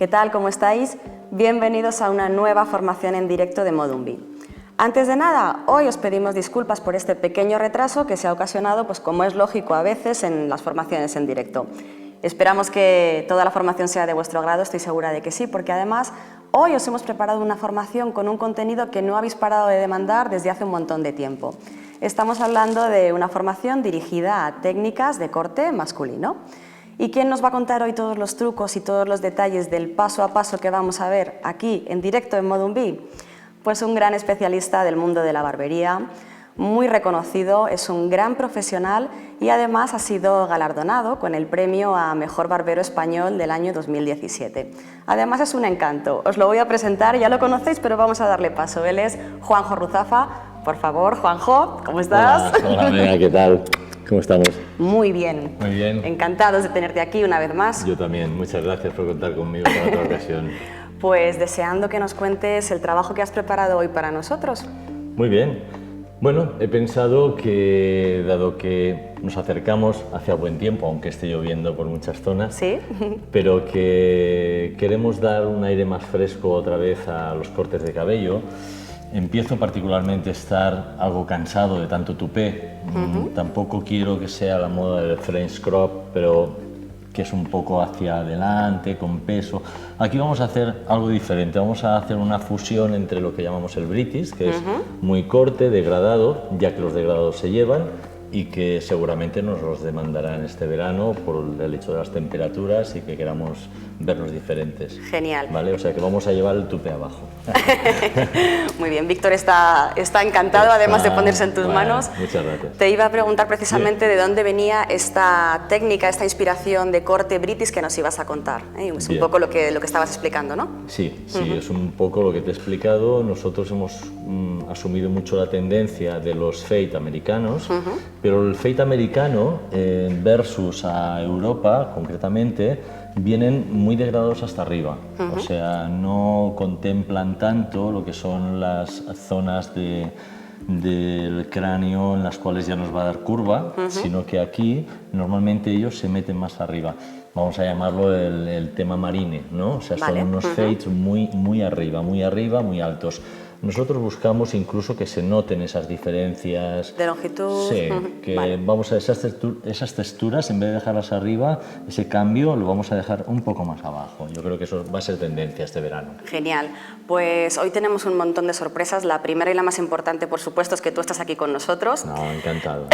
¿Qué tal? ¿Cómo estáis? Bienvenidos a una nueva formación en directo de Modum-B. Antes de nada, hoy os pedimos disculpas por este pequeño retraso que se ha ocasionado, pues como es lógico a veces, en las formaciones en directo. Esperamos que toda la formación sea de vuestro agrado, estoy segura de que sí, porque además hoy os hemos preparado una formación con un contenido que no habéis parado de demandar desde hace un montón de tiempo. Estamos hablando de una formación dirigida a técnicas de corte masculino. ¿Y quién nos va a contar hoy todos los trucos y todos los detalles del paso a paso que vamos a ver aquí en directo en Modum-B? Pues un gran especialista del mundo de la barbería, muy reconocido, es un gran profesional y además ha sido galardonado con el premio a Mejor Barbero Español del año 2017. Además es un encanto, os lo voy a presentar, ya lo conocéis, pero vamos a darle paso. Él es Juanjo Ruzafa. Por favor, Juanjo, ¿cómo estás? Hola, amiga, ¿qué tal? ¿Cómo estamos? Muy bien. Muy bien. Encantados de tenerte aquí una vez más. Yo también, muchas gracias por contar conmigo para otra ocasión. Pues deseando que nos cuentes el trabajo que has preparado hoy para nosotros. Muy bien. Bueno, he pensado que, dado que nos acercamos hacia buen tiempo, aunque esté lloviendo por muchas zonas, ¿Sí? pero que queremos dar un aire más fresco otra vez a los cortes de cabello. Empiezo particularmente a estar algo cansado de tanto tupé. Tampoco quiero que sea la moda del French crop, pero que es un poco hacia adelante, con peso. Aquí vamos a hacer algo diferente, vamos a hacer una fusión entre lo que llamamos el British, que es muy corte, degradado, ya que los degradados se llevan, y que seguramente nos los demandarán este verano por el hecho de las temperaturas y que queramos verlos diferentes. Genial. ¿Vale? O sea que vamos a llevar el tupé abajo. Muy bien, Víctor está encantado, además de ponerse en tus manos. Muchas gracias. Te iba a preguntar precisamente de dónde venía esta técnica, esta inspiración de corte British que nos ibas a contar. Es un poco lo que estabas explicando, ¿no? Sí, es un poco lo que te he explicado. Nosotros hemos asumido mucho la tendencia de los fade americanos, pero el fade americano versus a Europa, concretamente, vienen muy degradados hasta arriba, o sea, no contemplan tanto lo que son las zonas del cráneo en las cuales ya nos va a dar curva, sino que aquí normalmente ellos se meten más arriba. Vamos a llamarlo el tema marine, ¿no? O sea, son unos fades muy arriba, muy altos. Nosotros buscamos incluso que se noten esas diferencias de longitud. Sí, que vamos a esas texturas, en vez de dejarlas arriba, ese cambio lo vamos a dejar un poco más abajo. Yo creo que eso va a ser tendencia este verano. Genial. Pues hoy tenemos un montón de sorpresas. La primera y la más importante, por supuesto, es que tú estás aquí con nosotros. No, encantado.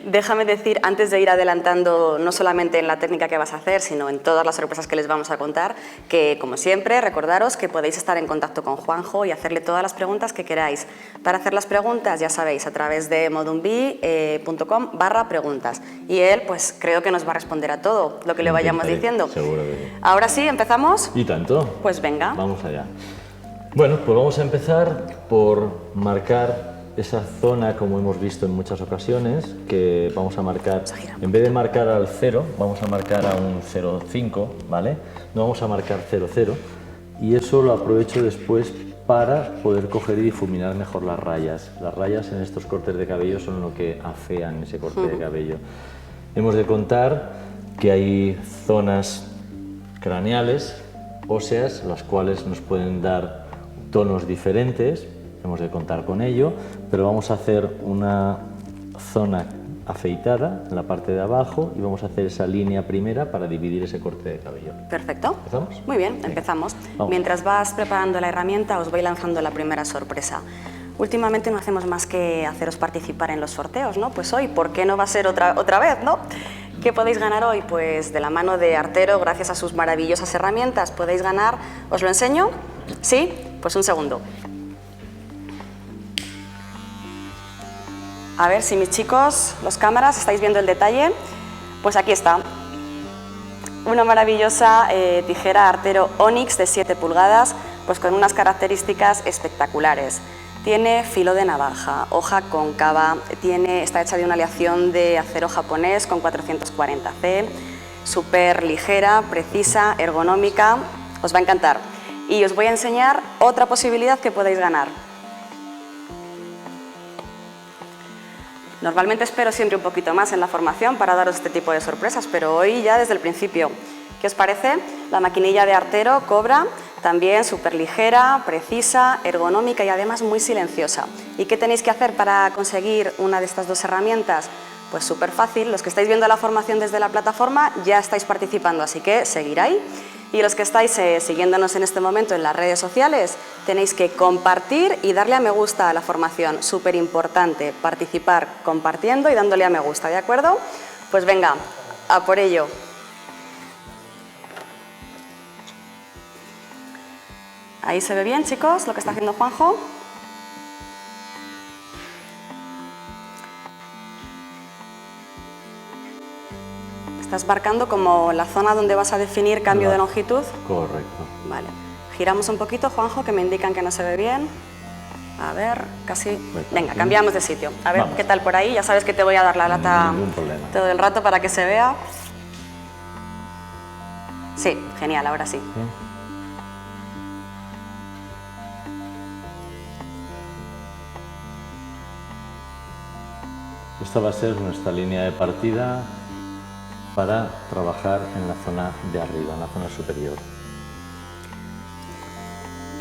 Déjame decir, antes de ir adelantando no solamente en la técnica que vas a hacer, sino en todas las sorpresas que les vamos a contar, que como siempre, recordaros que podéis estar en contacto con Juanjo y hacerle todas las preguntas que queráis. Para hacer las preguntas, ya sabéis, a través de modumb.com/preguntas. Y él, pues creo que nos va a responder a todo lo que le vayamos diciendo. Seguro que sí. Ahora sí, ¿empezamos? ¿Y tanto? Pues venga. Vamos allá. Bueno, pues vamos a empezar por marcar esa zona, como hemos visto en muchas ocasiones, que vamos a marcar, en vez de marcar al 0, vamos a marcar a un 0,5, ¿vale? No vamos a marcar 0,0, y eso lo aprovecho después para poder coger y difuminar mejor las rayas. Las rayas en estos cortes de cabello son lo que afean ese corte de cabello. Hemos de contar que hay zonas craneales, óseas, las cuales nos pueden dar tonos diferentes, hemos de contar con ello, pero vamos a hacer una zona afeitada en la parte de abajo y vamos a hacer esa línea primera para dividir ese corte de cabello. Perfecto. ¿Empezamos? Muy bien, empezamos. Mientras vas preparando la herramienta, os voy lanzando la primera sorpresa. Últimamente no hacemos más que haceros participar en los sorteos, ¿no? Pues hoy, ¿por qué no va a ser otra vez, no? ¿Qué podéis ganar hoy? Pues de la mano de Artero, gracias a sus maravillosas herramientas, podéis ganar... ¿Os lo enseño? ¿Sí? Pues un segundo. A ver si mis chicos, los cámaras, estáis viendo el detalle. Pues aquí está. Una maravillosa tijera Artero Onyx de 7 pulgadas, pues con unas características espectaculares. Tiene filo de navaja, hoja cóncava, está hecha de una aleación de acero japonés con 440C, súper ligera, precisa, ergonómica, os va a encantar. Y os voy a enseñar otra posibilidad que podéis ganar. Normalmente espero siempre un poquito más en la formación para daros este tipo de sorpresas, pero hoy ya desde el principio. ¿Qué os parece? La maquinilla de artero Cobra, también súper ligera, precisa, ergonómica y además muy silenciosa. ¿Y qué tenéis que hacer para conseguir una de estas dos herramientas? Pues súper fácil, los que estáis viendo la formación desde la plataforma ya estáis participando, así que seguir ahí. Y los que estáis siguiéndonos en este momento en las redes sociales, tenéis que compartir y darle a me gusta a la formación. Súper importante, participar compartiendo y dándole a me gusta, ¿de acuerdo? Pues venga, a por ello. Ahí se ve bien, chicos, lo que está haciendo Juanjo. Estás marcando como la zona donde vas a definir cambio de longitud. Correcto. Vale. Giramos un poquito, Juanjo, que me indican que no se ve bien. A ver, casi... Venga, cambiamos de sitio. A ver, qué tal por ahí. Ya sabes que te voy a dar la lata todo el rato para que se vea. Sí, genial, ahora sí. Esta va a ser nuestra línea de partida para trabajar en la zona de arriba, en la zona superior.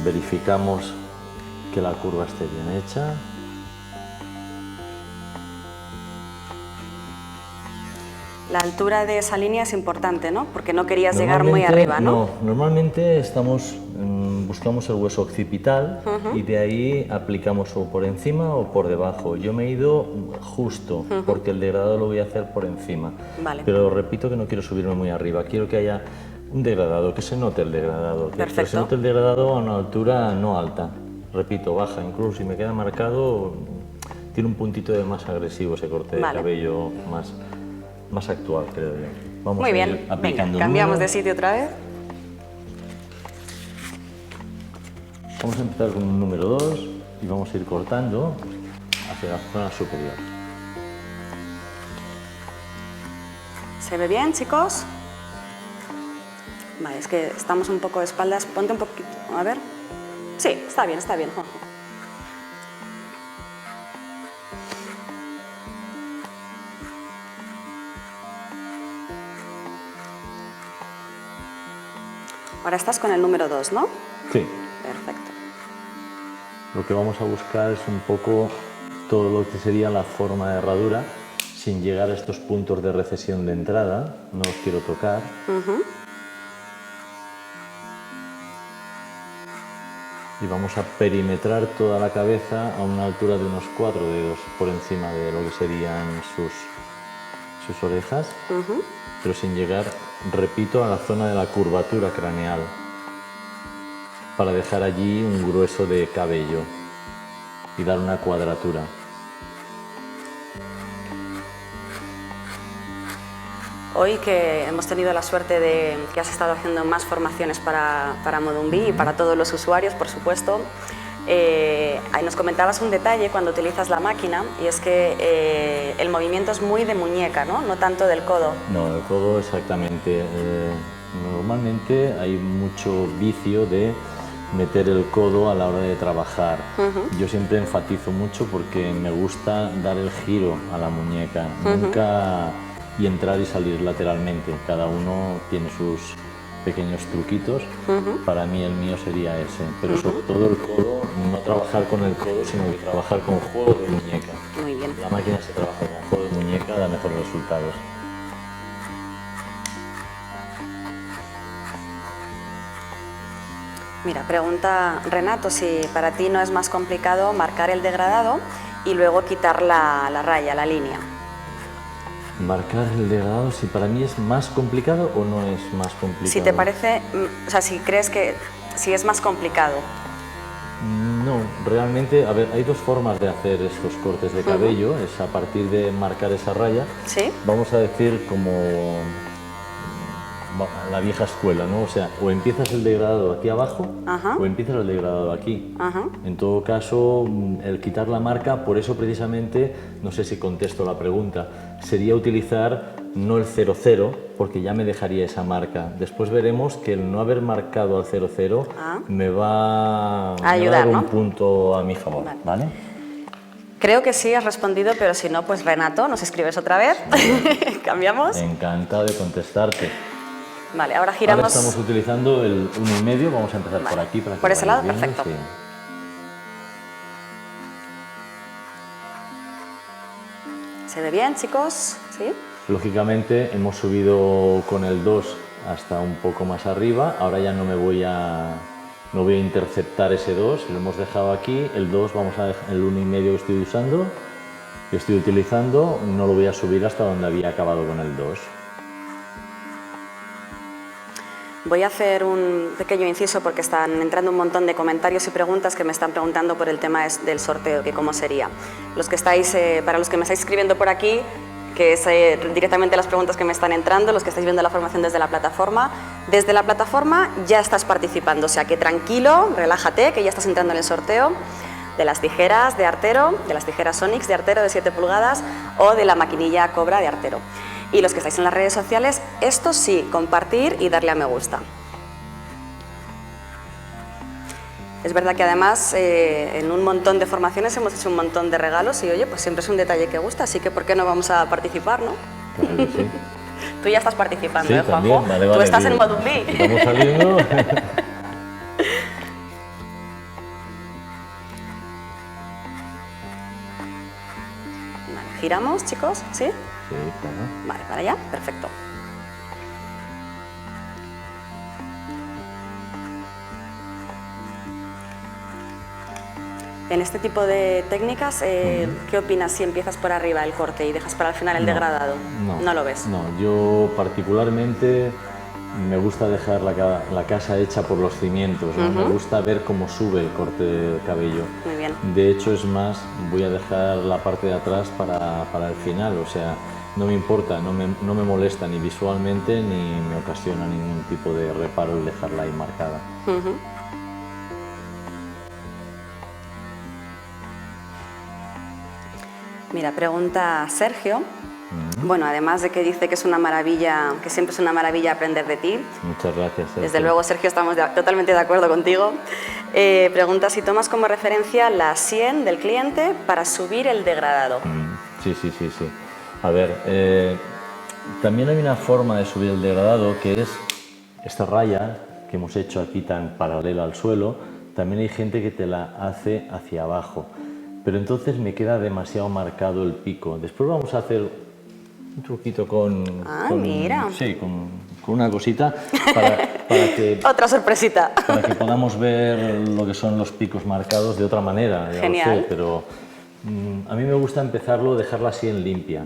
Verificamos que la curva esté bien hecha. La altura de esa línea es importante, ¿no? Porque no querías llegar muy arriba, ¿no? No, normalmente buscamos el hueso occipital y de ahí aplicamos o por encima o por debajo. Yo me he ido justo porque el degradado lo voy a hacer por encima. Vale. Pero repito que no quiero subirme muy arriba, quiero que haya un degradado, que se note el degradado. Perfecto. Que se note el degradado a una altura no alta. Repito, baja, incluso si me queda marcado, tiene un puntito de más agresivo ese corte de cabello más actual, creo yo. Vamos muy a bien, ir aplicando. venga, cambiamos de sitio otra vez. Vamos a empezar con un número 2 y vamos a ir cortando hacia la zona superior. ¿Se ve bien, chicos? Vale, es que estamos un poco de espaldas. Ponte un poquito, a ver. Sí, está bien, Juanjo. Ahora estás con el número 2, ¿no? Sí. Perfecto. Lo que vamos a buscar es un poco todo lo que sería la forma de herradura, sin llegar a estos puntos de recesión de entrada, no los quiero tocar. Y vamos a perimetrar toda la cabeza a una altura de unos 4 dedos por encima de lo que serían sus orejas, pero sin llegar, repito, a la zona de la curvatura craneal, para dejar allí un grueso de cabello y dar una cuadratura. Hoy que hemos tenido la suerte de que has estado haciendo más formaciones para Modunvi y para todos los usuarios, por supuesto, nos comentabas un detalle cuando utilizas la máquina, y es que el movimiento es muy de muñeca, ¿no? No tanto del codo. No, el codo exactamente. Normalmente hay mucho vicio de meter el codo a la hora de trabajar. Yo siempre enfatizo mucho porque me gusta dar el giro a la muñeca, nunca y entrar y salir lateralmente. Cada uno tiene sus pequeños truquitos. Para mí el mío sería ese, pero sobre todo el codo, no trabajar con el codo, sino que trabajar con juego de muñeca. Muy bien. La máquina se trabaja con juego de muñeca, da mejores resultados. Mira, pregunta Renato si para ti no es más complicado marcar el degradado y luego quitar la raya, la línea. Marcar el degradado, si para mí es más complicado o no es más complicado. Si te parece, o sea, si crees que si es más complicado. No, realmente, a ver, hay dos formas de hacer estos cortes de cabello, es a partir de marcar esa raya. ¿Sí? Vamos a decir como la vieja escuela, ¿no? O sea, o empiezas el degradado aquí abajo o empiezas el degradado aquí. En todo caso, el quitar la marca, por eso precisamente, no sé si contesto la pregunta, sería utilizar no el 00, porque ya me dejaría esa marca. Después veremos que el no haber marcado al 00 me va a dar un punto a mi favor, ¿vale? Creo que sí has respondido, pero si no, pues Renato, nos escribes otra vez. ¿Cambiamos? Encantado de contestarte. Vale, ahora giramos. Ahora estamos utilizando el 1,5, vamos a empezar por aquí. Para que por ese lado, vayáis viendo, perfecto. sí. ¿Se ve bien, chicos? ¿Sí? Lógicamente hemos subido con el 2 hasta un poco más arriba, ahora ya no voy a interceptar ese 2, lo hemos dejado aquí, el 2 vamos a dejar el 1,5 que estoy utilizando, no lo voy a subir hasta donde había acabado con el 2. Voy a hacer un pequeño inciso porque están entrando un montón de comentarios y preguntas que me están preguntando por el tema del sorteo, que cómo sería. Para los que me estáis escribiendo por aquí, que es directamente las preguntas que me están entrando, los que estáis viendo la formación desde la plataforma ya estás participando, o sea que tranquilo, relájate, que ya estás entrando en el sorteo de las tijeras de Artero, de las tijeras Sonix de Artero de 7 pulgadas o de la maquinilla Cobra de Artero. Y los que estáis en las redes sociales, esto sí, compartir y darle a me gusta. Es verdad que además en un montón de formaciones hemos hecho un montón de regalos y oye, pues siempre es un detalle que gusta, así que ¿por qué no vamos a participar, no? Claro que sí. Tú ya estás participando, Sí, ¿eh, Juanjo? también. Vale, Tú estás digo, en Modumbi. Estamos saliendo. Vale, giramos, chicos, ¿sí? Sí, claro. Vale, para allá, perfecto. En este tipo de técnicas, ¿qué opinas si empiezas por arriba el corte y dejas para el final el degradado? No lo ves. No, yo particularmente me gusta dejar la casa hecha por los cimientos, ¿no? Me gusta ver cómo sube el corte de cabello. Muy bien. De hecho, es más, voy a dejar la parte de atrás para el final, o sea, no me importa, no me molesta ni visualmente ni me ocasiona ningún tipo de reparo el dejarla ahí marcada. Mira, pregunta Sergio. Bueno, además de que dice que es una maravilla, que siempre es una maravilla aprender de ti. Muchas gracias, Sergio. Desde luego, Sergio, estamos totalmente de acuerdo contigo. Pregunta si tomas como referencia la sien del cliente para subir el degradado. Sí. A ver, también hay una forma de subir el degradado que es esta raya que hemos hecho aquí tan paralela al suelo. También hay gente que te la hace hacia abajo, pero entonces me queda demasiado marcado el pico. Después vamos a hacer un truquito mira. Sí, con una cosita para que... Otra sorpresita. Para que podamos ver lo que son los picos marcados de otra manera. Ya Genial. lo sé, pero a mí me gusta dejarla así en limpia,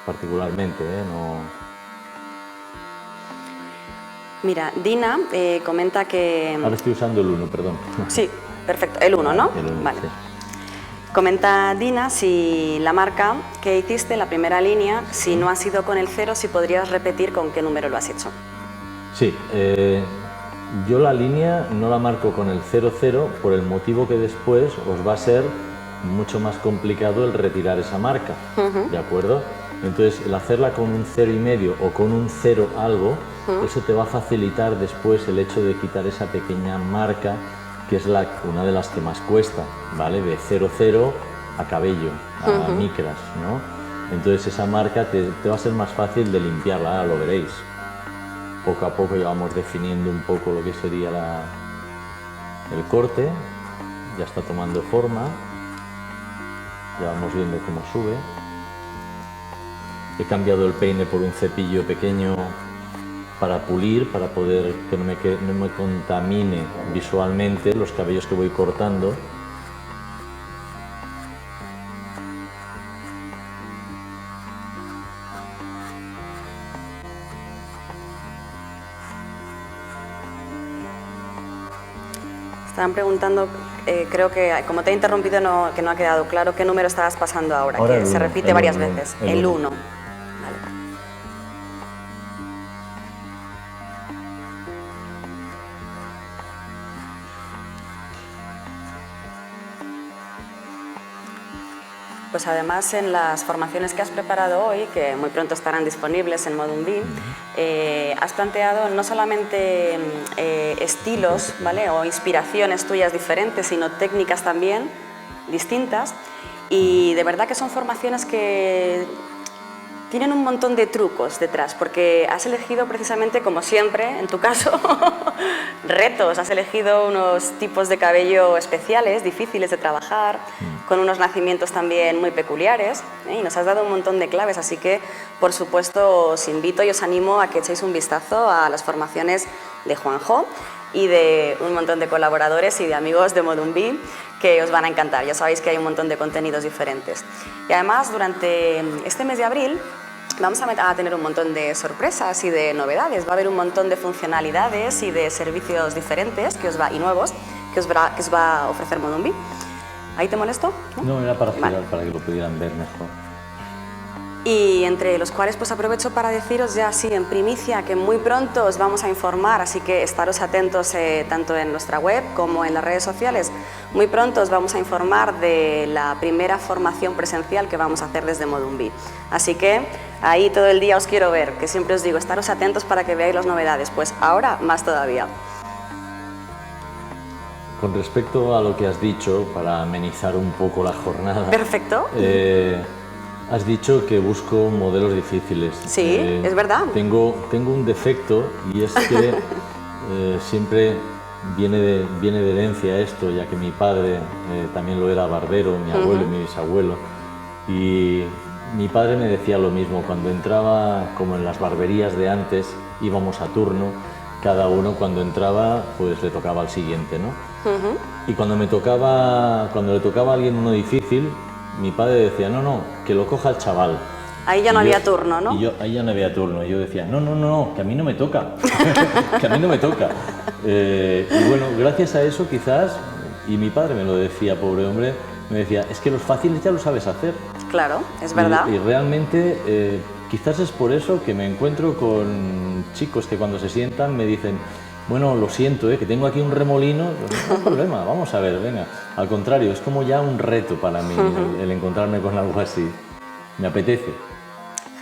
particularmente, no... Mira, Dina comenta que... Ahora estoy usando el 1, perdón. Sí, perfecto, el 1, ¿no? El 1, vale. sí. Comenta Dina si la marca que hiciste en la primera línea, si no ha sido con el 0, si podrías repetir con qué número lo has hecho. Sí, yo la línea no la marco con el 00 por el motivo que después os va a ser mucho más complicado el retirar esa marca, ¿de acuerdo? Entonces, el hacerla con un 0,5 o con un 0 algo, eso te va a facilitar después el hecho de quitar esa pequeña marca que es una de las que más cuesta, ¿vale? De 0,0 a cabello, a micras, ¿no? Entonces esa marca te va a ser más fácil de limpiarla, ahora lo veréis. Poco a poco ya vamos definiendo un poco lo que sería el corte, ya está tomando forma, ya vamos viendo cómo sube. He cambiado el peine por un cepillo pequeño para pulir, para poder que no me contamine visualmente los cabellos que voy cortando. Estaban preguntando, creo que como te he interrumpido que no ha quedado claro qué número estabas pasando ahora que se repite varias veces. El 1. Pues además en las formaciones que has preparado hoy, que muy pronto estarán disponibles en Modumbi, has planteado no solamente estilos, ¿vale? O inspiraciones tuyas diferentes, sino técnicas también distintas. Y de verdad que son formaciones que tienen un montón de trucos detrás, porque has elegido precisamente, como siempre, en tu caso, retos. Has elegido unos tipos de cabello especiales, difíciles de trabajar, con unos nacimientos también muy peculiares, y nos has dado un montón de claves, así que, por supuesto, os invito y os animo a que echéis un vistazo a las formaciones de Juanjo y de un montón de colaboradores y de amigos de Modunvi que os van a encantar. Ya sabéis que hay un montón de contenidos diferentes. Y además, durante este mes de abril, vamos a tener un montón de sorpresas y de novedades. Va a haber un montón de funcionalidades y de servicios diferentes y nuevos que os va a ofrecer Modunvi. ¿Ahí te molesto? No, era para girar, para que lo pudieran ver mejor. Y entre los cuales pues aprovecho para deciros ya así en primicia que muy pronto os vamos a informar, así que estaros atentos tanto en nuestra web como en las redes sociales. Muy pronto os vamos a informar de la primera formación presencial que vamos a hacer desde Modunvi. Así que ahí todo el día os quiero ver, que siempre os digo, estaros atentos para que veáis las novedades, pues ahora más todavía. Con respecto a lo que has dicho, para amenizar un poco la jornada... Perfecto. Has dicho que busco modelos difíciles. Sí, es verdad. Tengo un defecto y es que siempre viene de herencia esto, ya que mi padre también lo era barbero, mi abuelo y mi bisabuelo. Y mi padre me decía lo mismo, cuando entraba, como en las barberías de antes, íbamos a turno, cada uno cuando entraba pues le tocaba al siguiente, ¿no? Y cuando le tocaba a alguien uno difícil, mi padre decía, no, que lo coja el chaval. Ahí ya no había turno, ¿no? Ahí ya no había turno. Y yo decía, no, que a mí no me toca. Que a mí no me toca. Y bueno, gracias a eso quizás, y mi padre me lo decía, pobre hombre, me decía, es que los fáciles ya lo sabes hacer. Claro, es verdad. Y realmente, quizás es por eso que me encuentro con chicos que cuando se sientan me dicen, bueno, lo siento, que tengo aquí un remolino, no hay problema, vamos a ver, venga. Al contrario, es como ya un reto para mí el encontrarme con algo así. Me apetece.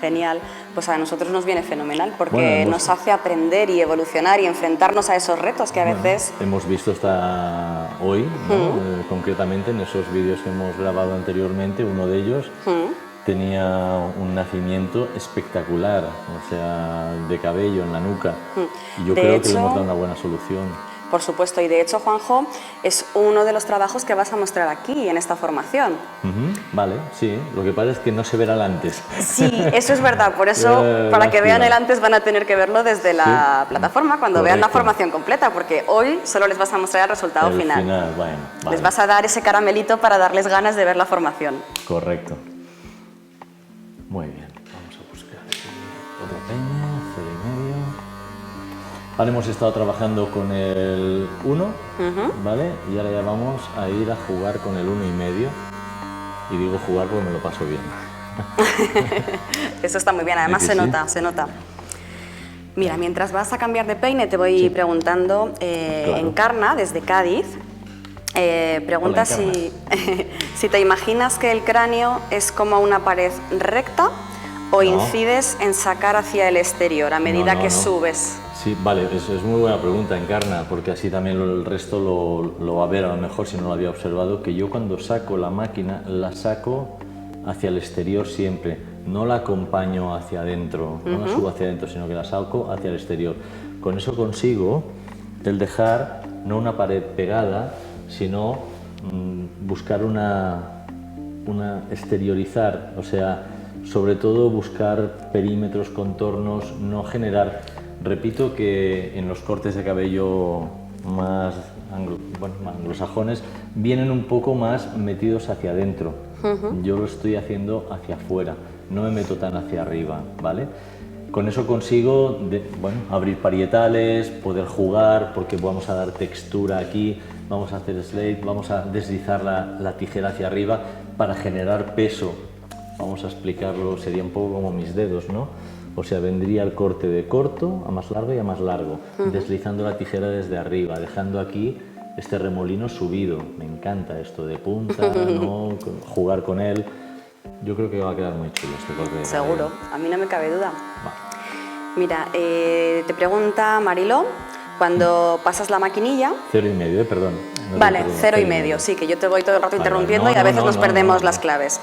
Genial, pues a nosotros nos viene fenomenal porque nos hace aprender y evolucionar y enfrentarnos a esos retos que a veces... Hemos visto hasta hoy, ¿no? Concretamente en esos vídeos que hemos grabado anteriormente, uno de ellos tenía un nacimiento espectacular, o sea, de cabello en la nuca. Y yo creo que le hemos dado una buena solución. Por supuesto, y de hecho, Juanjo, es uno de los trabajos que vas a mostrar aquí, en esta formación. Vale, sí, lo que pasa es que no se verá el antes. Sí, eso es verdad, por eso, para que vean el antes, van a tener que verlo desde la plataforma, cuando vean la formación completa, porque hoy solo les vas a mostrar el resultado final. Bueno, vale. Les vas a dar ese caramelito para darles ganas de ver la formación. Correcto. Muy bien, vamos a buscar otro peine, 0,5. Ahora hemos estado trabajando con el 1, ¿vale? Y ahora ya vamos a ir a jugar con el 1,5. Y digo jugar porque me lo paso bien. Eso está muy bien, además se nota. Mira, mientras vas a cambiar de peine te voy preguntando, Encarna, desde Cádiz, pregunta si te imaginas que el cráneo es como una pared recta o incides en sacar hacia el exterior a medida que subes. Sí, vale, es muy buena pregunta, Encarna, porque así también el resto lo va a ver, a lo mejor si no lo había observado, que yo cuando saco la máquina la saco hacia el exterior siempre, no la acompaño hacia adentro, no la subo hacia adentro, sino que la saco hacia el exterior. Con eso consigo el dejar no una pared pegada, sino buscar exteriorizar, o sea, sobre todo buscar perímetros, contornos, no generar... Repito que en los cortes de cabello más anglosajones vienen un poco más metidos hacia adentro. Yo lo estoy haciendo hacia afuera, no me meto tan hacia arriba, ¿vale? Con eso consigo abrir parietales, poder jugar, porque vamos a dar textura aquí, vamos a hacer slate, vamos a deslizar la tijera hacia arriba para generar peso. Vamos a explicarlo, sería un poco como mis dedos, ¿no? O sea, vendría el corte de corto a más largo y a más largo, deslizando la tijera desde arriba, dejando aquí este remolino subido. Me encanta esto de punta, ¿no? Jugar con él. Yo creo que va a quedar muy chulo este corte. Seguro, a mí no me cabe duda. Mira, te pregunta Mariló, cuando pasas la maquinilla... 0,5, perdón. Vale, 0,5, sí, que yo te voy todo el rato interrumpiendo y a veces nos perdemos las claves.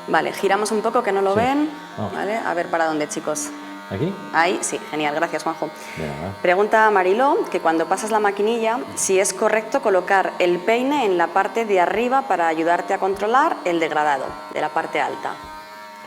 Vale, giramos un poco que no lo Sí. ven. Oh. Vale, a ver para dónde, chicos. ¿Aquí? Ahí, sí, genial, gracias, Juanjo. De nada. Pregunta a Mariló que cuando pasas la maquinilla, si es correcto colocar el peine en la parte de arriba para ayudarte a controlar el degradado de la parte alta.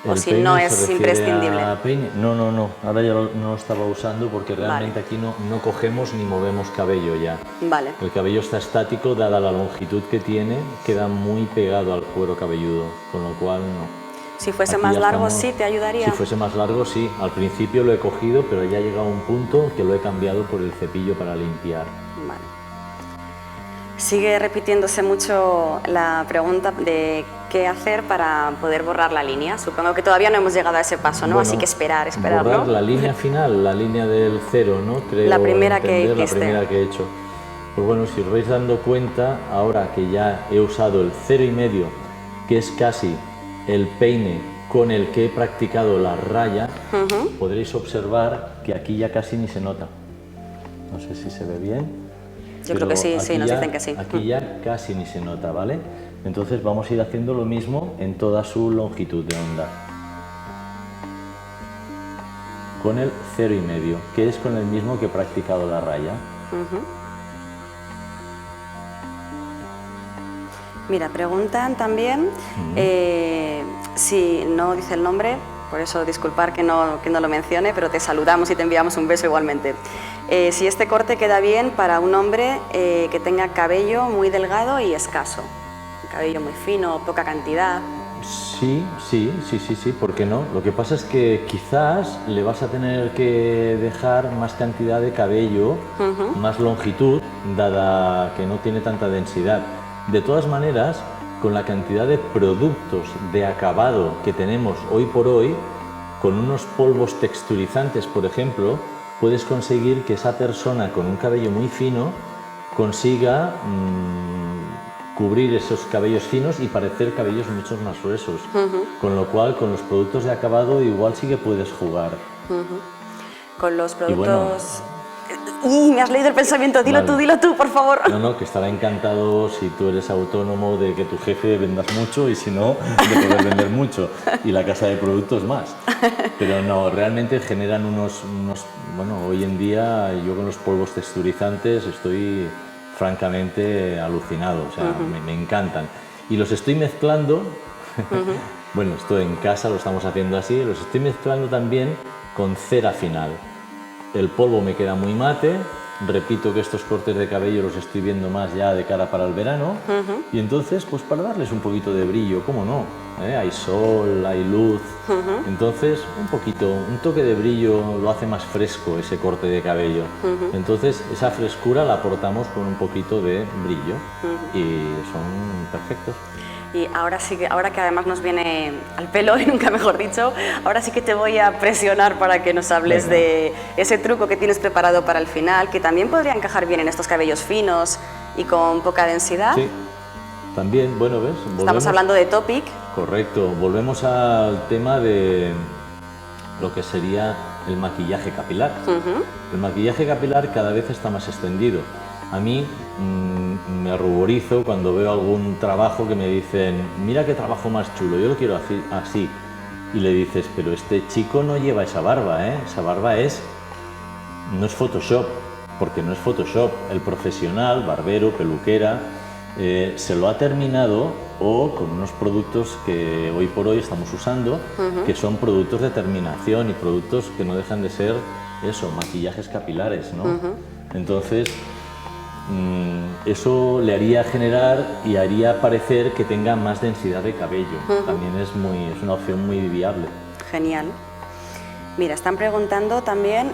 O ¿El si peine no se es refiere imprescindible. a peine? No, no, no. Ahora ya no lo estaba usando porque realmente aquí no cogemos ni movemos cabello ya. Vale, El cabello está estático, dada la longitud que tiene, queda muy pegado al cuero cabelludo, con lo cual no. si fuese Aquí más ya largo, estamos- sí, te ayudaría. Si fuese más largo, sí. Al principio lo he cogido, pero ya ha llegado un punto que lo he cambiado por el cepillo para limpiar. Vale. Sigue repitiéndose mucho la pregunta de qué hacer para poder borrar la línea. Supongo que todavía no hemos llegado a ese paso, ¿no? Bueno, Así que esperar, borrar ¿no? la línea final, la línea del cero, ¿no? Creo La primera que entender, hiciste. La primera que he hecho. Pues bueno, si os vais dando cuenta, ahora que ya he usado el 0,5, que es casi el peine con el que he practicado la raya, podréis observar que aquí ya casi ni se nota. No sé si se ve bien. Yo creo que sí, sí, aquí nos ya- dicen que sí. Aquí ya casi ni se nota, ¿vale? Entonces vamos a ir haciendo lo mismo en toda su longitud de onda. Con el 0,5, que es con el mismo que he practicado la raya. Mira, preguntan también si no dice el nombre, por eso disculpar que no lo mencione, pero te saludamos y te enviamos un beso igualmente. Si este corte queda bien para un hombre que tenga cabello muy delgado y escaso, cabello muy fino, poca cantidad. Sí, ¿por qué no? Lo que pasa es que quizás le vas a tener que dejar más cantidad de cabello, más longitud, dada que no tiene tanta densidad. De todas maneras, con la cantidad de productos de acabado que tenemos hoy por hoy, con unos polvos texturizantes, por ejemplo, puedes conseguir que esa persona con un cabello muy fino consiga cubrir esos cabellos finos y parecer cabellos mucho más gruesos. Con lo cual, con los productos de acabado igual sí que puedes jugar. Con los Y bueno, productos... ¡Y me has leído el pensamiento! Vale. Dilo tú, por favor. No, que estará encantado si tú eres autónomo de que tu jefe vendas mucho y si no, de poder vender mucho. Y la casa de productos más. Pero no, realmente generan bueno, hoy en día yo con los polvos texturizantes estoy francamente alucinado, o sea, me encantan. Y los estoy mezclando, bueno, esto en casa lo estamos haciendo así, los estoy mezclando también con cera final. El polvo me queda muy mate, repito que estos cortes de cabello los estoy viendo más ya de cara para el verano, y entonces, pues para darles un poquito de brillo, ¿cómo no? Hay sol, hay luz, entonces un toque de brillo lo hace más fresco ese corte de cabello. Entonces esa frescura la aportamos con un poquito de brillo y son perfectos. Y ahora sí que, ahora que además nos viene al pelo, y nunca mejor dicho, ahora sí que te voy a presionar para que nos hables Venga. de ese truco que tienes preparado para el final, que también podría encajar bien en estos cabellos finos y con poca densidad. Sí, también, bueno, ¿ves? Estamos hablando de Topic. Correcto, volvemos al tema de lo que sería el maquillaje capilar. El maquillaje capilar cada vez está más extendido. A mí me ruborizo cuando veo algún trabajo que me dicen, mira qué trabajo más chulo, yo lo quiero así. Y le dices, pero este chico no lleva esa barba, ¿eh? Esa barba no es Photoshop, porque no es Photoshop. El profesional, barbero, peluquera, se lo ha terminado o con unos productos que hoy por hoy estamos usando, que son productos de terminación y productos que no dejan de ser eso, maquillajes capilares, ¿no? Entonces, eso le haría generar y haría parecer que tenga más densidad de cabello. También es una opción muy viable. Genial. Mira, están preguntando también,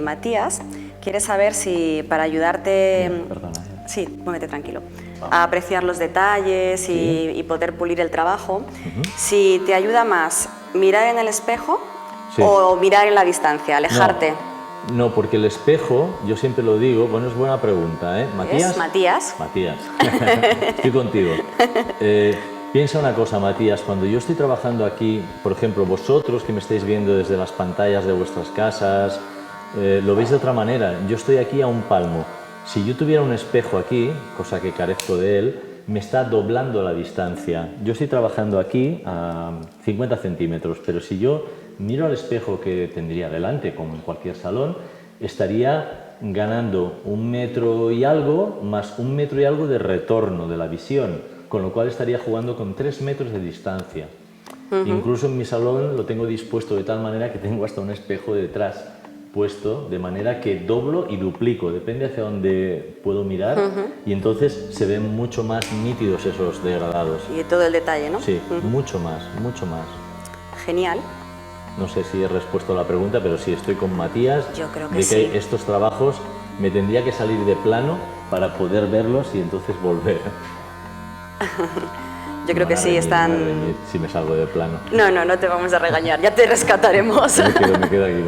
Matías, quiere saber si para ayudarte... Perdona. Sí, muévete tranquilo. A apreciar los detalles y poder pulir el trabajo, si te ayuda más mirar en el espejo o mirar en la distancia, alejarte. No, porque el espejo, yo siempre lo digo, bueno, es buena pregunta, ¿eh? ¿Matías? ¿Es Matías? Matías, estoy contigo. Piensa una cosa, Matías, cuando yo estoy trabajando aquí, por ejemplo, vosotros que me estáis viendo desde las pantallas de vuestras casas, lo veis de otra manera. Yo estoy aquí a un palmo. Si yo tuviera un espejo aquí, cosa que carezco de él, me está doblando la distancia. Yo estoy trabajando aquí a 50 centímetros, pero si yo miro al espejo que tendría delante, como en cualquier salón, estaría ganando 1 metro y algo más 1 metro y algo de retorno de la visión, con lo cual estaría jugando con 3 metros de distancia. Incluso en mi salón lo tengo dispuesto de tal manera que tengo hasta un espejo detrás puesto, de manera que doblo y duplico, depende hacia dónde puedo mirar, y entonces se ven mucho más nítidos esos degradados. Y todo el detalle, ¿no? Sí, mucho más, mucho más. Genial. No sé si he respuesto a la pregunta, pero sí, estoy con Matías. Yo creo que de que sí. estos trabajos me tendría que salir de plano para poder verlos y entonces volver. Yo creo que sí, están... Si me salgo de plano. No te vamos a regañar, ya te rescataremos. Me quedo aquí.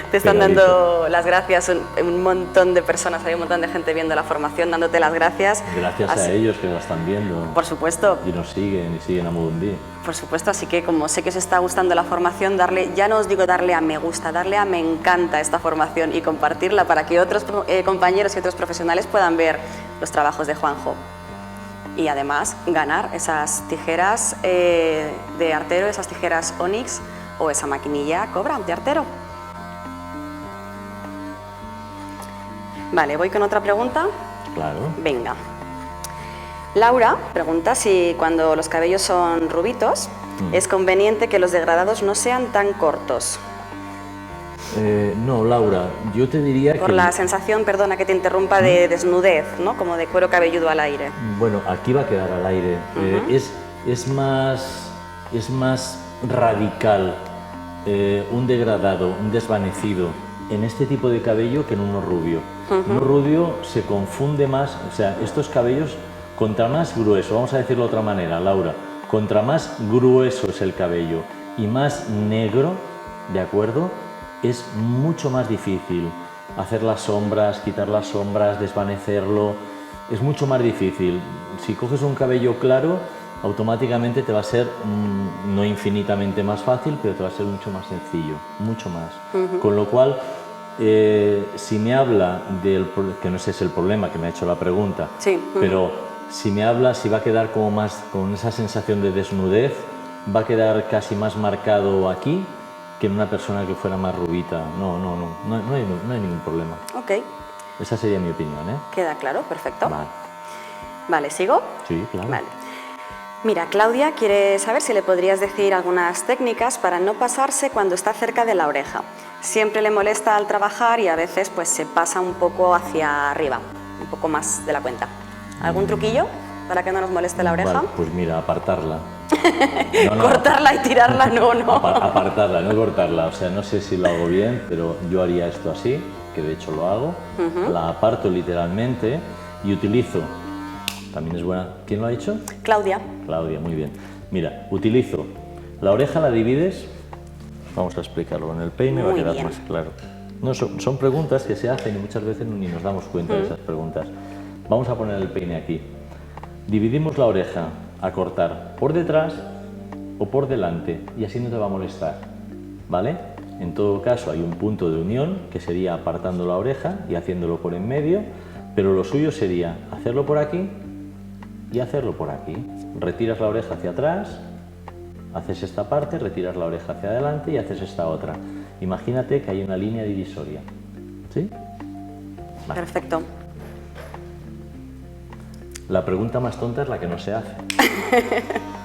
Te están dando las gracias un montón de personas, hay un montón de gente viendo la formación, dándote las gracias. Gracias a ellos que la están viendo. Por supuesto. Y nos siguen y siguen a Modumbi. Por supuesto, así que como sé que os está gustando la formación, ya no os digo darle a me gusta, darle a me encanta esta formación y compartirla para que otros compañeros y otros profesionales puedan ver los trabajos de Juanjo. Y además ganar esas tijeras de artero, esas tijeras Onyx o esa maquinilla Cobra de artero. Vale, voy con otra pregunta. Claro. Venga. Laura pregunta si cuando los cabellos son rubitos es conveniente que los degradados no sean tan cortos. No, Laura, yo te diría que... Por la sensación, perdona que te interrumpa, de desnudez, ¿no? Como de cuero cabelludo al aire. Bueno, aquí va a quedar al aire. Es más radical un degradado, un desvanecido en este tipo de cabello que en uno rubio. Uno rubio se confunde más, o sea, estos cabellos, contra más grueso, vamos a decirlo de otra manera, Laura, contra más grueso es el cabello y más negro, ¿de acuerdo?, es mucho más difícil hacer las sombras, quitar las sombras, desvanecerlo, es mucho más difícil. Si coges un cabello claro, automáticamente te va a ser, no infinitamente más fácil, pero te va a ser mucho más sencillo, mucho más. Con lo cual, si me habla que no sé si es el problema, que me ha hecho la pregunta, sí. Pero si me habla, si va a quedar como más con esa sensación de desnudez, va a quedar casi más marcado aquí que en una persona que fuera más rubita. No hay ningún problema. Ok. Esa sería mi opinión, ¿eh? Queda claro, perfecto. Vale. Vale, ¿sigo? Sí, claro. Vale. Mira, Claudia quiere saber si le podrías decir algunas técnicas para no pasarse cuando está cerca de la oreja. Siempre le molesta al trabajar y a veces pues se pasa un poco hacia arriba, un poco más de la cuenta. ¿Algún truquillo para que no nos moleste la oreja? Vale, pues mira, apartarla. Cortarla y tirarla, no. Apartarla, no cortarla. O sea, no sé si lo hago bien, pero yo haría esto así, que de hecho lo hago. La aparto literalmente y utilizo... También es buena. ¿Quién lo ha dicho? Claudia. Claudia, muy bien. Mira, utilizo la oreja, la divides. Vamos a explicarlo en el peine, va a quedar más claro. No, son preguntas que se hacen y muchas veces ni nos damos cuenta de esas preguntas. Vamos a poner el peine aquí. Dividimos la oreja a cortar por detrás o por delante y así no te va a molestar, ¿vale? En todo caso hay un punto de unión que sería apartando la oreja y haciéndolo por en medio, pero lo suyo sería hacerlo por aquí y hacerlo por aquí. Retiras la oreja hacia atrás, haces esta parte, retiras la oreja hacia adelante y haces esta otra. Imagínate que hay una línea divisoria, ¿sí? Vale. Perfecto. La pregunta más tonta es la que no se hace.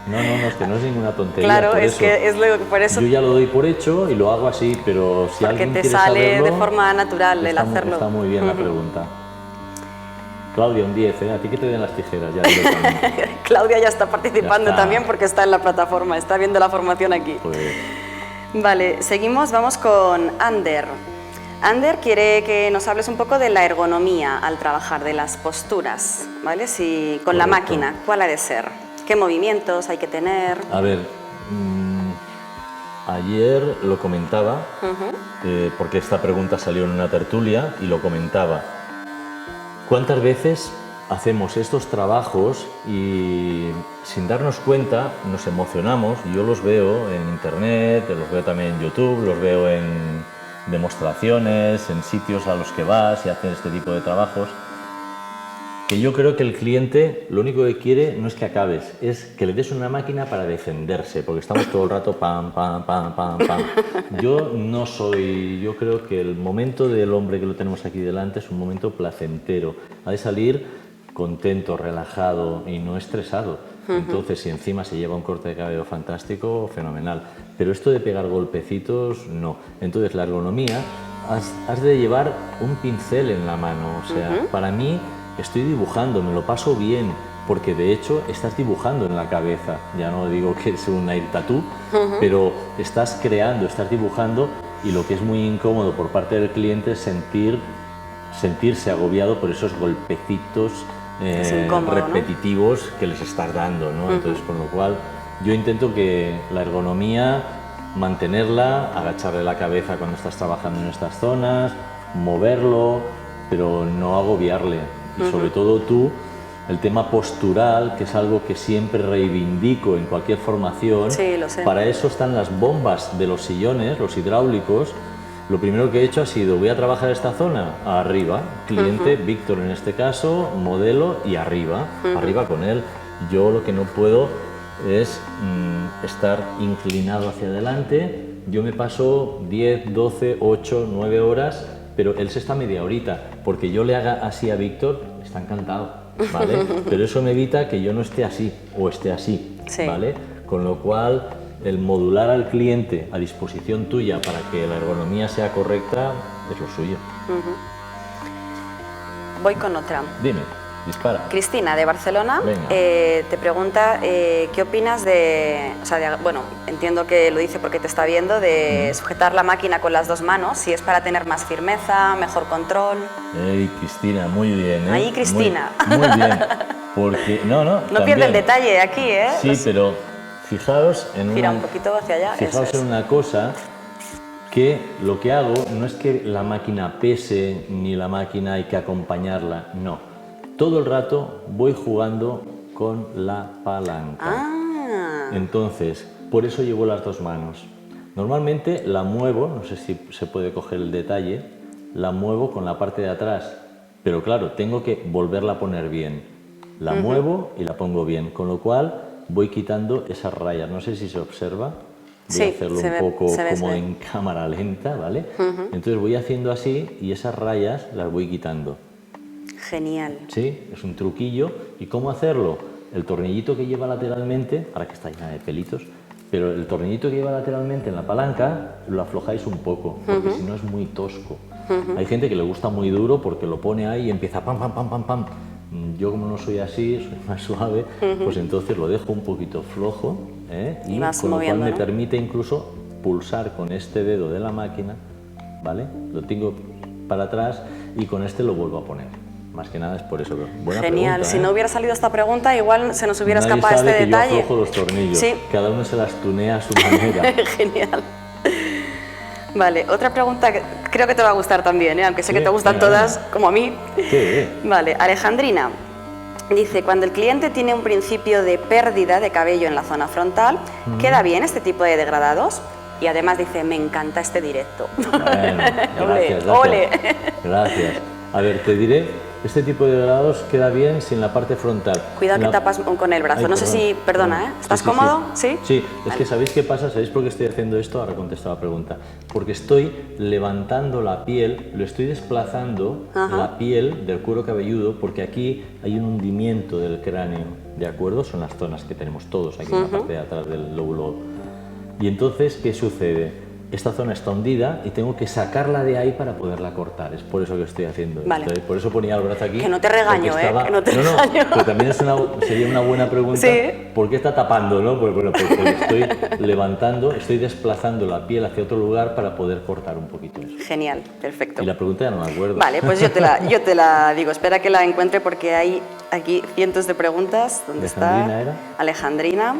No, es que no es ninguna tontería. Claro, por eso. Yo ya lo doy por hecho y lo hago así, pero si alguien quiere saberlo... Porque te sale de forma natural el hacerlo. Está muy bien la pregunta. Claudia, un 10, ¿eh? A ti que te den las tijeras ya directamente. Claudia ya está participando también porque está en la plataforma, está viendo la formación aquí. Pues... Vale, seguimos, vamos con Ander. Ander quiere que nos hables un poco de la ergonomía al trabajar, de las posturas, ¿vale? Si con la máquina, ¿cuál ha de ser? ¿Qué movimientos hay que tener? A ver, ayer lo comentaba, porque esta pregunta salió en una tertulia y lo comentaba. ¿Cuántas veces hacemos estos trabajos y sin darnos cuenta nos emocionamos? Yo los veo en internet, los veo también en YouTube, los veo en demostraciones, en sitios a los que vas y haces este tipo de trabajos. que yo creo que el cliente lo único que quiere no es que acabes, es que le des una máquina para defenderse, porque estamos todo el rato pam, pam, pam, pam, pam. Yo creo que el momento del hombre que lo tenemos aquí delante es un momento placentero. Ha de salir contento, relajado y no estresado. Entonces, si encima se lleva un corte de cabello fantástico, fenomenal. Pero esto de pegar golpecitos, no. Entonces, la ergonomía, has de llevar un pincel en la mano. O sea, para mí, estoy dibujando, me lo paso bien, porque de hecho estás dibujando en la cabeza. Ya no digo que es un air tattoo, pero estás creando, estás dibujando, y lo que es muy incómodo por parte del cliente es sentirse agobiado por esos golpecitos repetitivos, ¿no?, que les estás dando, ¿no? Entonces, con lo cual, yo intento que la ergonomía, mantenerla, agacharle la cabeza cuando estás trabajando en estas zonas, moverlo, pero no agobiarle. Y sobre todo tú, el tema postural, que es algo que siempre reivindico en cualquier formación. Sí, lo sé. Para eso están las bombas de los sillones, los hidráulicos. Lo primero que he hecho ha sido, voy a trabajar esta zona, arriba, cliente, Víctor en este caso, modelo, y arriba, arriba con él. Yo lo que no puedo es estar inclinado hacia adelante. Yo me paso 10, 12, 8, 9 horas, pero él se está media horita, porque yo le haga así a Víctor, está encantado, ¿vale? Pero eso me evita que yo no esté así o esté así, Sí. ¿vale? Con lo cual, el modular al cliente a disposición tuya para que la ergonomía sea correcta es lo suyo. Voy con otra. Dime, dispara. Cristina, de Barcelona, Venga. te pregunta qué opinas de, o sea, bueno, entiendo que lo dice porque te está viendo, de sujetar la máquina con las dos manos, si es para tener más firmeza, mejor control. Ey, Cristina, muy bien, ¿eh? Ahí, Cristina. Muy bien, porque... No No pierde el detalle aquí, ¿eh? Sí, pero fijaos en Gira una... un poquito hacia allá. Fijaos eso es. en una cosa, que lo que hago no es que la máquina pese ni la máquina hay que acompañarla, no. Todo el rato voy jugando con la palanca. Ah, Entonces, por eso llevo las dos manos. Normalmente la muevo, no sé si se puede coger el detalle, la muevo con la parte de atrás, pero claro, tengo que volverla a poner bien. La muevo y la pongo bien, con lo cual voy quitando esas rayas. No sé si se observa. Voy Sí, a hacerlo se un ve, poco se ve, como se ve. en cámara lenta, ¿vale? Entonces voy haciendo así y esas rayas las voy quitando. genial. ¿Sí? Es un truquillo. ¿Y cómo hacerlo? El tornillito que lleva lateralmente, ahora que está llena de pelitos, pero el tornillito que lleva lateralmente en la palanca lo aflojáis un poco, porque si no es muy tosco. Hay gente que le gusta muy duro porque lo pone ahí y empieza pam, pam, pam, pam, pam. Yo, como no soy así, soy más suave, pues entonces lo dejo un poquito flojo, y vas con lo cual moviendo, me ¿no? permite incluso pulsar con este dedo de la máquina, ¿vale? Lo tengo para atrás y con este lo vuelvo a poner. Más que nada es por eso. Buena Genial. pregunta, Si no hubiera salido esta pregunta, igual se nos hubiera Nadie escapado sabe este que detalle. yo aflojo los tornillos. Sí. Cada uno se las tunea a su manera. Genial. Vale, otra pregunta que creo que te va a gustar también, ¿eh? Aunque sé Sí, que te gustan venga, todas, venga. como a mí. Sí. Vale, Alejandrina dice, cuando el cliente tiene un principio de pérdida de cabello en la zona frontal, ¿queda bien este tipo de degradados? Y además dice, me encanta este directo. Bueno, Ole, gracias, ole. Gracias. A ver, te diré, este tipo de degradados queda bien sin la parte frontal. Cuidado que La- tapas con el brazo. Ay, No sé si, perdona, ¿eh? Sí, ¿Estás sí, cómodo? Sí, Sí. es Vale. que ¿sabéis qué pasa? ¿Sabéis por qué estoy haciendo esto? Ahora contesto la pregunta. Porque estoy levantando la piel, lo estoy desplazando, la piel del cuero cabelludo, porque aquí hay un hundimiento del cráneo, ¿de acuerdo? Son las zonas que tenemos todos aquí en la parte de atrás del lóbulo. Y entonces, ¿qué sucede? Esta zona está hundida y tengo que sacarla de ahí para poderla cortar. Es por eso que estoy haciendo Vale. esto, ¿eh? Por eso ponía el brazo aquí. Que no te regaño, porque ¿eh? Que no te no, regaño. pero también es sería una buena pregunta. Sí. ¿Por qué está tapando, no? Pues bueno, porque estoy levantando, estoy desplazando la piel hacia otro lugar para poder cortar un poquito eso. Genial, perfecto. Y la pregunta ya no me acuerdo. Vale, pues yo te la digo. Espera que la encuentre porque hay aquí cientos de preguntas. ¿Dónde ¿Alejandrina está? era? Alejandrina.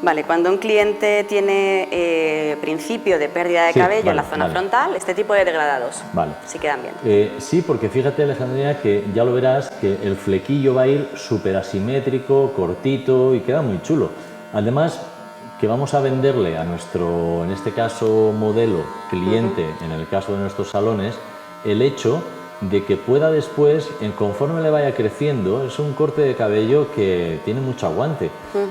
Vale, cuando un cliente tiene principio de pérdida de Sí, cabello en la vale, zona vale. frontal, este tipo de degradados Vale. sí quedan bien. Sí, porque fíjate, Alejandrina, que ya lo verás, que el flequillo va a ir súper asimétrico, cortito y queda muy chulo. Además, que vamos a venderle a nuestro, en este caso, modelo, cliente, en el caso de nuestros salones, el hecho de que pueda después, conforme le vaya creciendo, es un corte de cabello que tiene mucho aguante.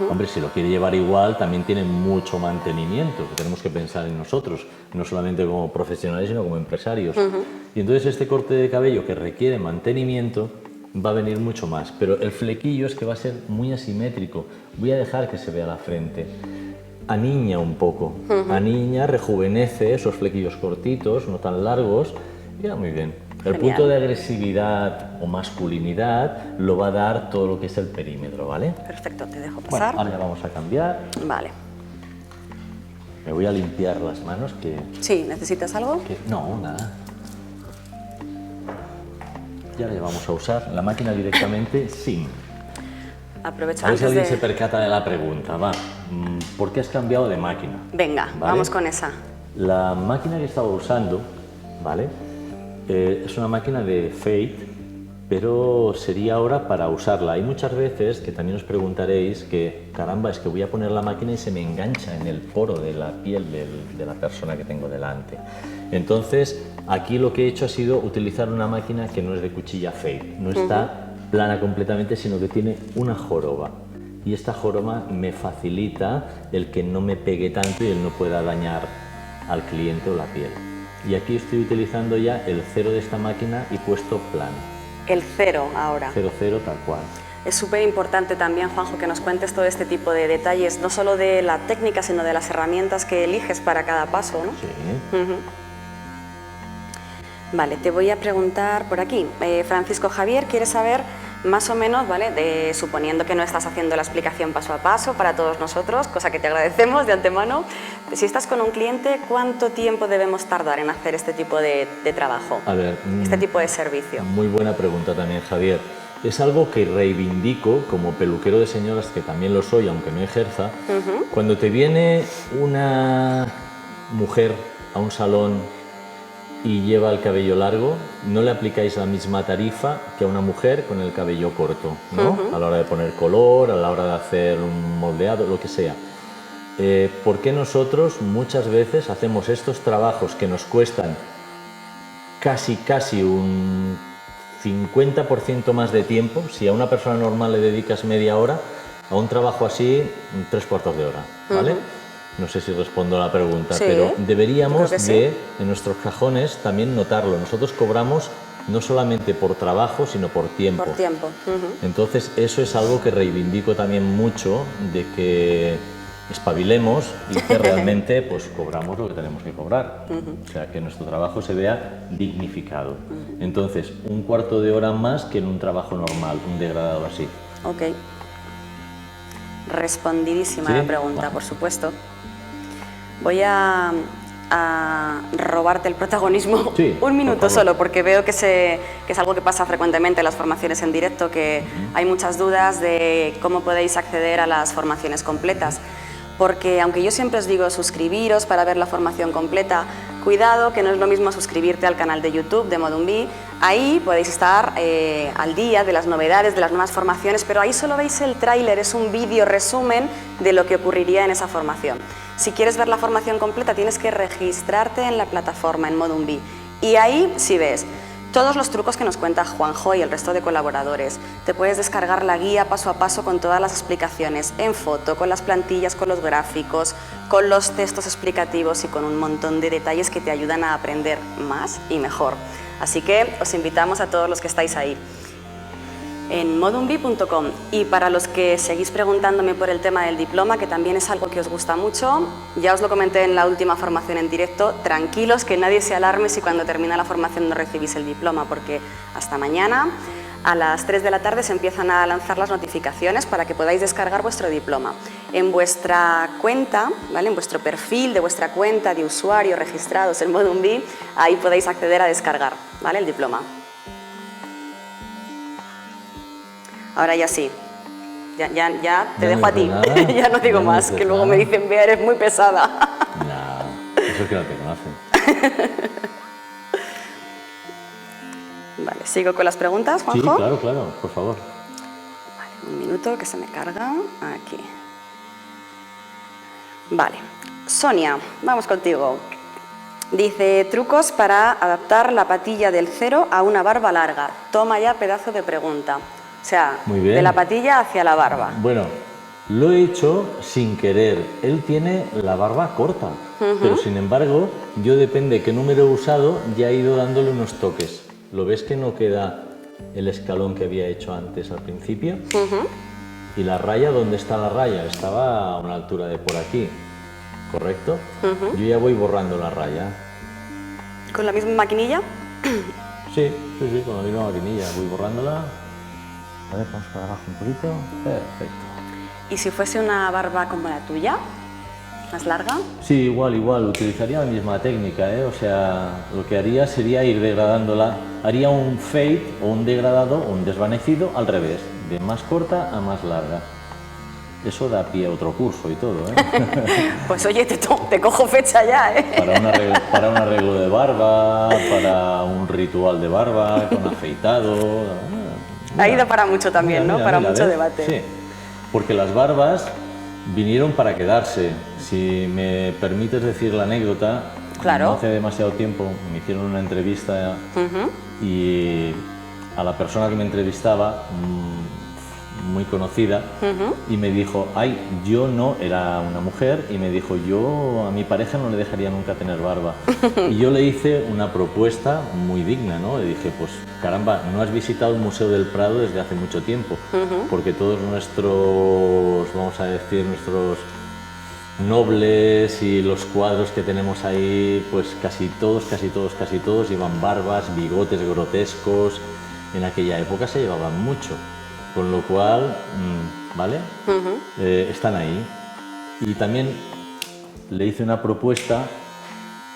Hombre, si lo quiere llevar igual, también tiene mucho mantenimiento, que tenemos que pensar en nosotros, no solamente como profesionales, sino como empresarios. Y entonces este corte de cabello que requiere mantenimiento va a venir mucho más, pero el flequillo es que va a ser muy asimétrico. Voy a dejar que se vea la frente. Aniña un poco, aniña, rejuvenece esos flequillos cortitos, no tan largos, y queda muy bien. El Genial. punto de agresividad o masculinidad lo va a dar todo lo que es el perímetro, ¿vale? Perfecto, te dejo Bueno, pasar. ahora ya vamos a cambiar. Vale. Me voy a limpiar las manos Sí, ¿necesitas algo? No, nada. Y ahora ya vamos a usar la máquina directamente sin. Aprovecha A ver si antes alguien de... se percata de la pregunta. Va, ¿por qué has cambiado de máquina? Venga, ¿Vale? vamos con esa. La máquina que estaba usando, ¿vale? Es una máquina de Fade, pero sería ahora para usarla. Hay muchas veces que también os preguntaréis que, caramba, es que voy a poner la máquina y se me engancha en el poro de la piel de la persona que tengo delante. Entonces, aquí lo que he hecho ha sido utilizar una máquina que no es de cuchilla Fade, no está plana completamente, sino que tiene una joroba. Y esta joroba me facilita el que no me pegue tanto y él no pueda dañar al cliente o la piel. Y aquí estoy utilizando ya el cero de esta máquina y puesto plano. El cero ahora. 0,0 tal cual. Es súper importante también, Juanjo, que nos cuentes todo este tipo de detalles, no solo de la técnica, sino de las herramientas que eliges para cada paso, ¿no? Sí. Vale, te voy a preguntar por aquí. Francisco Javier quiere saber más o menos, ¿vale? Suponiendo que no estás haciendo la explicación paso a paso para todos nosotros, cosa que te agradecemos de antemano, si estás con un cliente, ¿cuánto tiempo debemos tardar en hacer este tipo de trabajo? A ver, este tipo de servicio. Muy buena pregunta también, Javier. Es algo que reivindico como peluquero de señoras, que también lo soy, aunque no ejerza. Cuando te viene una mujer a un salón y lleva el cabello largo, no le aplicáis la misma tarifa que a una mujer con el cabello corto, ¿no? A la hora de poner color, a la hora de hacer un moldeado, lo que sea. ¿Por qué nosotros muchas veces hacemos estos trabajos que nos cuestan casi un 50% más de tiempo? Si a una persona normal le dedicas media hora, a un trabajo así, 3/4 de hora, ¿vale? No sé si respondo a la pregunta, Sí, pero deberíamos creo que sí. de, en nuestros cajones, también notarlo. Nosotros cobramos no solamente por trabajo, sino por tiempo. Por tiempo. Entonces, eso es algo que reivindico también mucho, de que espabilemos y que realmente pues, cobramos lo que tenemos que cobrar. O sea, que nuestro trabajo se vea dignificado. Entonces, 1/4 de hora más que en un trabajo normal, un degradado así. Ok. Respondidísima ¿Sí? la pregunta, Vale. por supuesto. Voy a robarte el protagonismo Sí, un minuto por favor. solo, porque veo que es algo que pasa frecuentemente en las formaciones en directo, que hay muchas dudas de cómo podéis acceder a las formaciones completas. Porque aunque yo siempre os digo suscribiros para ver la formación completa, cuidado que no es lo mismo suscribirte al canal de YouTube de Modunvi. Ahí podéis estar al día de las novedades, de las nuevas formaciones, pero ahí solo veis el tráiler, es un vídeo resumen de lo que ocurriría en esa formación. Si quieres ver la formación completa tienes que registrarte en la plataforma en Modunvi y ahí sí ves todos los trucos que nos cuenta Juanjo y el resto de colaboradores. Te puedes descargar la guía paso a paso con todas las explicaciones en foto, con las plantillas, con los gráficos, con los textos explicativos y con un montón de detalles que te ayudan a aprender más y mejor. Así que os invitamos a todos los que estáis ahí en modunvi.com. Y para los que seguís preguntándome por el tema del diploma, que también es algo que os gusta mucho, ya os lo comenté en la última formación en directo, tranquilos, que nadie se alarme si cuando termina la formación no recibís el diploma, porque hasta mañana a las 3 de la tarde se empiezan a lanzar las notificaciones para que podáis descargar vuestro diploma. En vuestra cuenta, ¿vale? En vuestro perfil de vuestra cuenta de usuario registrados en Modunvi, ahí podéis acceder a descargar, ¿vale? El diploma. Ahora ya sí, ya te dejo a ti, ya no digo más, que luego me dicen, Bea, eres muy pesada. No, eso es que no te conocen. Vale, ¿sigo con las preguntas, Juanjo? Sí, claro, por favor. Vale, un minuto que se me carga, aquí. Vale, Sonia, vamos contigo. Dice, trucos para adaptar la patilla del cero a una barba larga. Toma ya pedazo de pregunta. O sea, Muy bien. de la patilla hacia la barba. Bueno, lo he hecho sin querer. Él tiene la barba corta, pero sin embargo, yo depende de qué número he usado, ya he ido dándole unos toques. ¿Lo ves que no queda el escalón que había hecho antes al principio? Y la raya, ¿dónde está la raya? Estaba a una altura de por aquí, ¿correcto? Yo ya voy borrando la raya. ¿Con la misma maquinilla? Sí, con la misma maquinilla. Voy borrándola. A ver, vamos para abajo un poquito. Perfecto. ¿Y si fuese una barba como la tuya? ¿Más larga? Sí, igual. Utilizaría la misma técnica, ¿eh? O sea, lo que haría sería ir degradándola. Haría un fade o un degradado o un desvanecido al revés, de más corta a más larga. Eso da pie a otro curso y todo, ¿eh? Pues oye, te cojo fecha ya, ¿eh? Para un arreglo de barba, para un ritual de barba, con afeitado. Ha ido para mucho también, ¿no? Para mucho ¿ves? debate. Sí, porque las barbas vinieron para quedarse. Si me permites decir la anécdota, Claro. no hace demasiado tiempo me hicieron una entrevista y a la persona que me entrevistaba, muy conocida, y me dijo, yo no, era una mujer, y me dijo, yo a mi pareja no le dejaría nunca tener barba. Y yo le hice una propuesta muy digna, ¿no? Le dije, pues caramba, no has visitado el Museo del Prado desde hace mucho tiempo, porque todos nuestros, vamos a decir, nuestros nobles y los cuadros que tenemos ahí, pues casi todos llevan barbas, bigotes grotescos. En aquella época se llevaban mucho. Con lo cual, ¿vale? Están ahí. Y también le hice una propuesta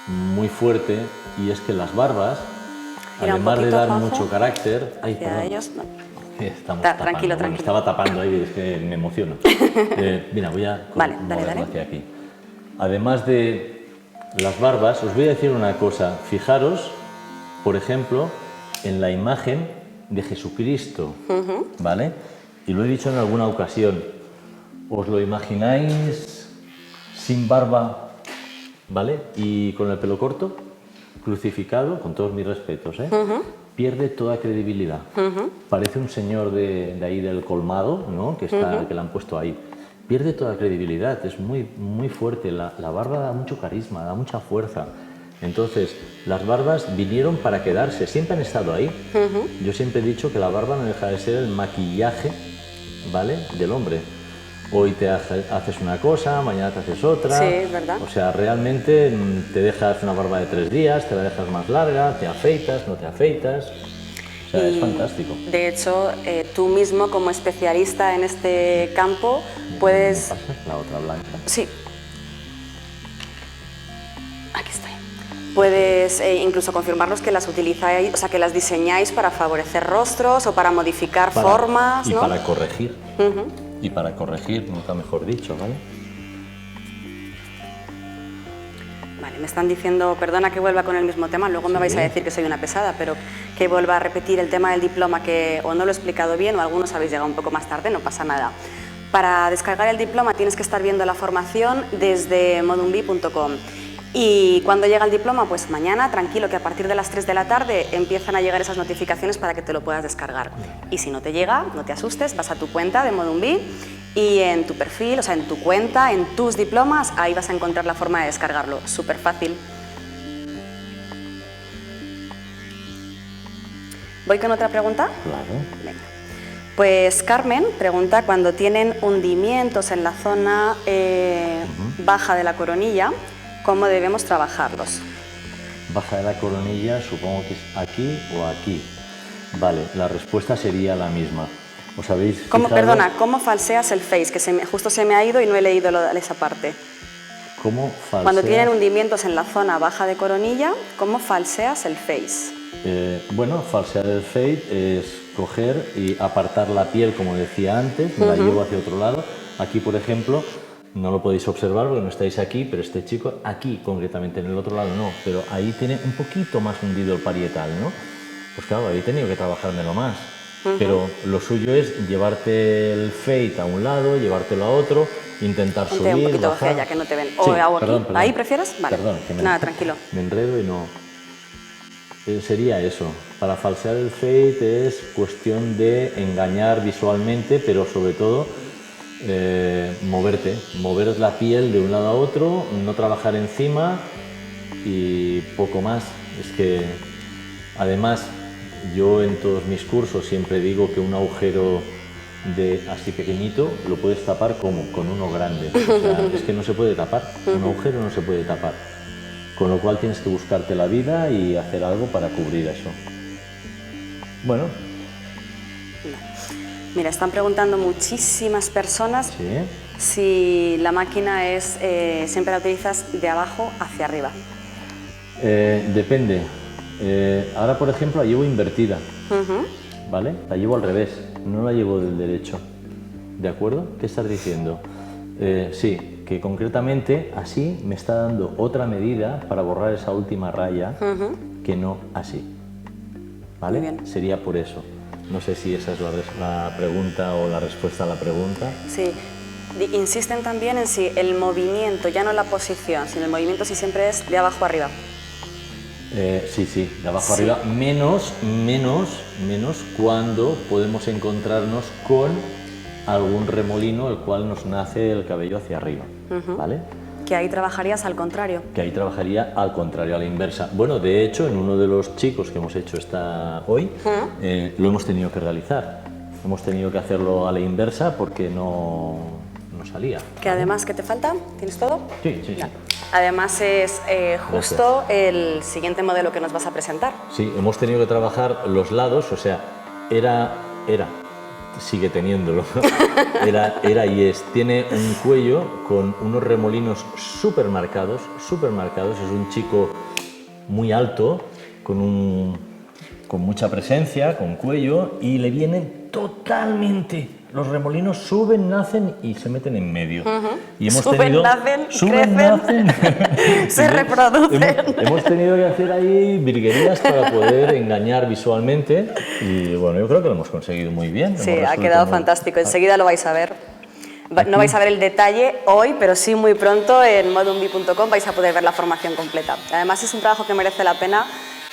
muy fuerte, y es que las barbas, Mira, además de poquito, dar Juanjo, mucho carácter... hacia ellos, no. Estamos Tranquilo, tapando. Bueno, tranquilo. estaba tapando ahí, es que me emociono. Mira, voy a Vale, moverlo dale. hacia aquí. Además de las barbas, os voy a decir una cosa. Fijaros, por ejemplo, en la imagen de Jesucristo, ¿vale? Y lo he dicho en alguna ocasión. ¿Os lo imagináis sin barba, ¿vale? Y con el pelo corto, crucificado, con todos mis respetos, ¿eh? Pierde toda credibilidad. Parece un señor de ahí del colmado, ¿no? Que le han puesto ahí. Pierde toda credibilidad, es muy fuerte. La barba da mucho carisma, da mucha fuerza. Entonces, las barbas vinieron para quedarse, siempre han estado ahí. Yo siempre he dicho que la barba no deja de ser el maquillaje, ¿vale?, del hombre. Hoy te haces una cosa, mañana te haces otra. Sí, es verdad. O sea, realmente te dejas una barba de 3 días, te la dejas más larga, te afeitas, no te afeitas. O sea, es fantástico. De hecho, tú mismo como especialista en este campo puedes... ¿Me pasas la otra blanca? Sí. Aquí estoy. Puedes incluso confirmarnos que las utilizáis, o sea, que las diseñáis para favorecer rostros o para modificar formas, y ¿no? para corregir. Y para corregir, nunca mejor dicho, ¿vale? Vale, me están diciendo, perdona que vuelva con el mismo tema, luego me vais a decir que soy una pesada, pero que vuelva a repetir el tema del diploma, que o no lo he explicado bien o algunos habéis llegado un poco más tarde, no pasa nada. Para descargar el diploma tienes que estar viendo la formación desde modumbi.com. Y cuando llega el diploma, pues mañana, tranquilo, que a partir de las 3 de la tarde empiezan a llegar esas notificaciones para que te lo puedas descargar. Y si no te llega, no te asustes, vas a tu cuenta de Modumbi y en tu perfil, o sea, en tu cuenta, en tus diplomas, ahí vas a encontrar la forma de descargarlo. Súper fácil. ¿Voy con otra pregunta? Claro. Venga. Pues Carmen pregunta, cuando tienen hundimientos en la zona baja de la coronilla, ¿cómo debemos trabajarlos? Baja de la coronilla, supongo que es aquí o aquí. Vale, la respuesta sería la misma. ¿Os habéis fijado? Perdona, ¿cómo falseas el face? Que justo se me ha ido y no he leído esa parte. ¿Cómo falseas? Cuando tienen hundimientos en la zona baja de coronilla, ¿cómo falseas el face? Bueno, falsear el fade es coger y apartar la piel, como decía antes, me la llevo hacia otro lado. Aquí, por ejemplo, no lo podéis observar porque no estáis aquí, pero este chico aquí, concretamente, en el otro lado no, pero ahí tiene un poquito más hundido el parietal, ¿no? Pues claro, ahí he tenido que trabajármelo más. pero lo suyo es llevarte el fade a un lado, llevártelo a otro, intentar Ponte subir, un poquito bajar. hacia allá, que no te ven. Sí, O hago aquí. perdón. ¿Ahí prefieres? Vale. Perdón, que Nada, tranquilo. me enredo y no... Sería eso. Para falsear el fade es cuestión de engañar visualmente, pero sobre todo mover la piel de un lado a otro, no trabajar encima y poco más. Es que además yo en todos mis cursos siempre digo que un agujero de así pequeñito lo puedes tapar como con uno grande. O sea, es que no se puede tapar, un agujero no se puede tapar. Con lo cual tienes que buscarte la vida y hacer algo para cubrir eso. Bueno. Mira, están preguntando muchísimas personas Sí. si la máquina es siempre la utilizas de abajo hacia arriba. Depende. Ahora, por ejemplo, la llevo invertida. ¿Vale? La llevo al revés, no la llevo del derecho. ¿De acuerdo? ¿Qué estás diciendo? Sí, que concretamente así me está dando otra medida para borrar esa última raya que no así. ¿Vale? Muy bien. Sería por eso. No sé si esa es la pregunta o la respuesta a la pregunta. Sí. Insisten también en si el movimiento, ya no la posición, sino el movimiento si siempre es de abajo arriba. Sí, de abajo arriba, menos cuando podemos encontrarnos con algún remolino el cual nos nace el cabello hacia arriba, ¿vale? Que ahí trabajarías al contrario. Que ahí trabajaría al contrario, a la inversa. Bueno, de hecho, en uno de los chicos que hemos hecho hoy, lo hemos tenido que realizar. Hemos tenido que hacerlo a la inversa porque no salía. Que además, ¿qué te falta? ¿Tienes todo? Sí. Además es justo el siguiente modelo que nos vas a presentar. Sí, hemos tenido que trabajar los lados, o sea, sigue teniéndolo, era y es. Tiene un cuello con unos remolinos súper marcados, es un chico muy alto, con mucha presencia, con cuello, y le vienen totalmente. Los remolinos suben, nacen y se meten en medio. Y hemos nacen, se reproducen. Hemos tenido que hacer ahí virguerías para poder engañar visualmente y bueno, yo creo que lo hemos conseguido muy bien. Sí, ha quedado fantástico. Enseguida lo vais a ver. No vais a ver el detalle hoy, pero sí muy pronto en modumbi.com vais a poder ver la formación completa. Además es un trabajo que merece la pena,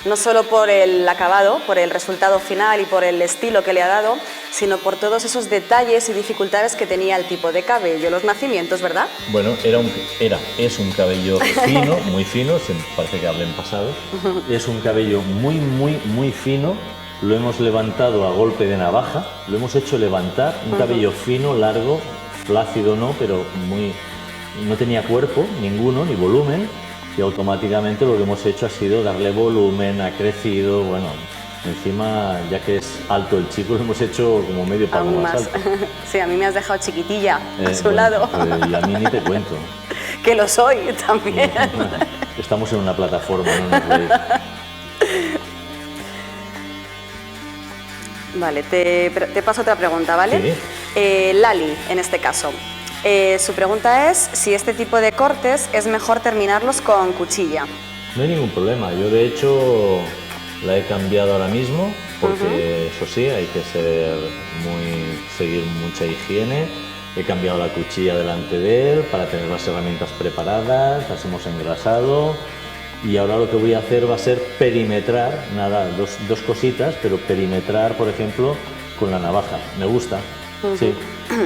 no solo por el acabado, por el resultado final y por el estilo que le ha dado, sino por todos esos detalles y dificultades que tenía el tipo de cabello, los nacimientos, ¿verdad? Bueno, es un cabello fino, muy fino, parece que hablen pasado, es un cabello muy fino, lo hemos levantado a golpe de navaja, lo hemos hecho levantar, un cabello fino, largo, flácido no, pero no tenía cuerpo ninguno, ni volumen, y automáticamente lo que hemos hecho ha sido darle volumen, ha crecido, bueno, encima ya que es alto el chico lo hemos hecho como medio palmo Aún más más. alto. Sí, a mí me has dejado chiquitilla a su lado. Y a mí ni te cuento. Que lo soy también. Estamos en una plataforma, no nos veis. Vale, te paso otra pregunta, ¿vale? Sí. Lali, en este caso. Su pregunta es si este tipo de cortes es mejor terminarlos con cuchilla. No hay ningún problema. Yo, de hecho, la he cambiado ahora mismo porque, eso sí, hay que seguir mucha higiene. He cambiado la cuchilla delante de él para tener las herramientas preparadas, las hemos engrasado y ahora lo que voy a hacer va a ser perimetrar, nada, dos cositas, pero perimetrar, por ejemplo, con la navaja. Me gusta, sí.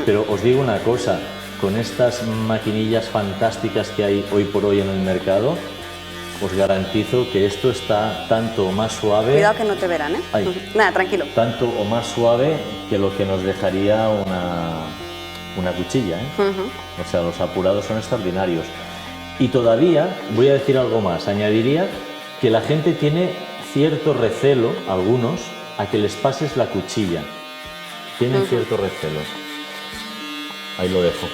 Pero os digo una cosa, con estas maquinillas fantásticas que hay hoy por hoy en el mercado, os garantizo que esto está tanto más suave... Cuidado que no te verán, ¿eh? Ay. Nada, tranquilo. Tanto o más suave que lo que nos dejaría una cuchilla, ¿eh? O sea, los apurados son extraordinarios. Y todavía, voy a decir algo más, añadiría que la gente tiene cierto recelo, algunos, a que les pases la cuchilla. Tienen cierto recelo. Ahí lo dejo.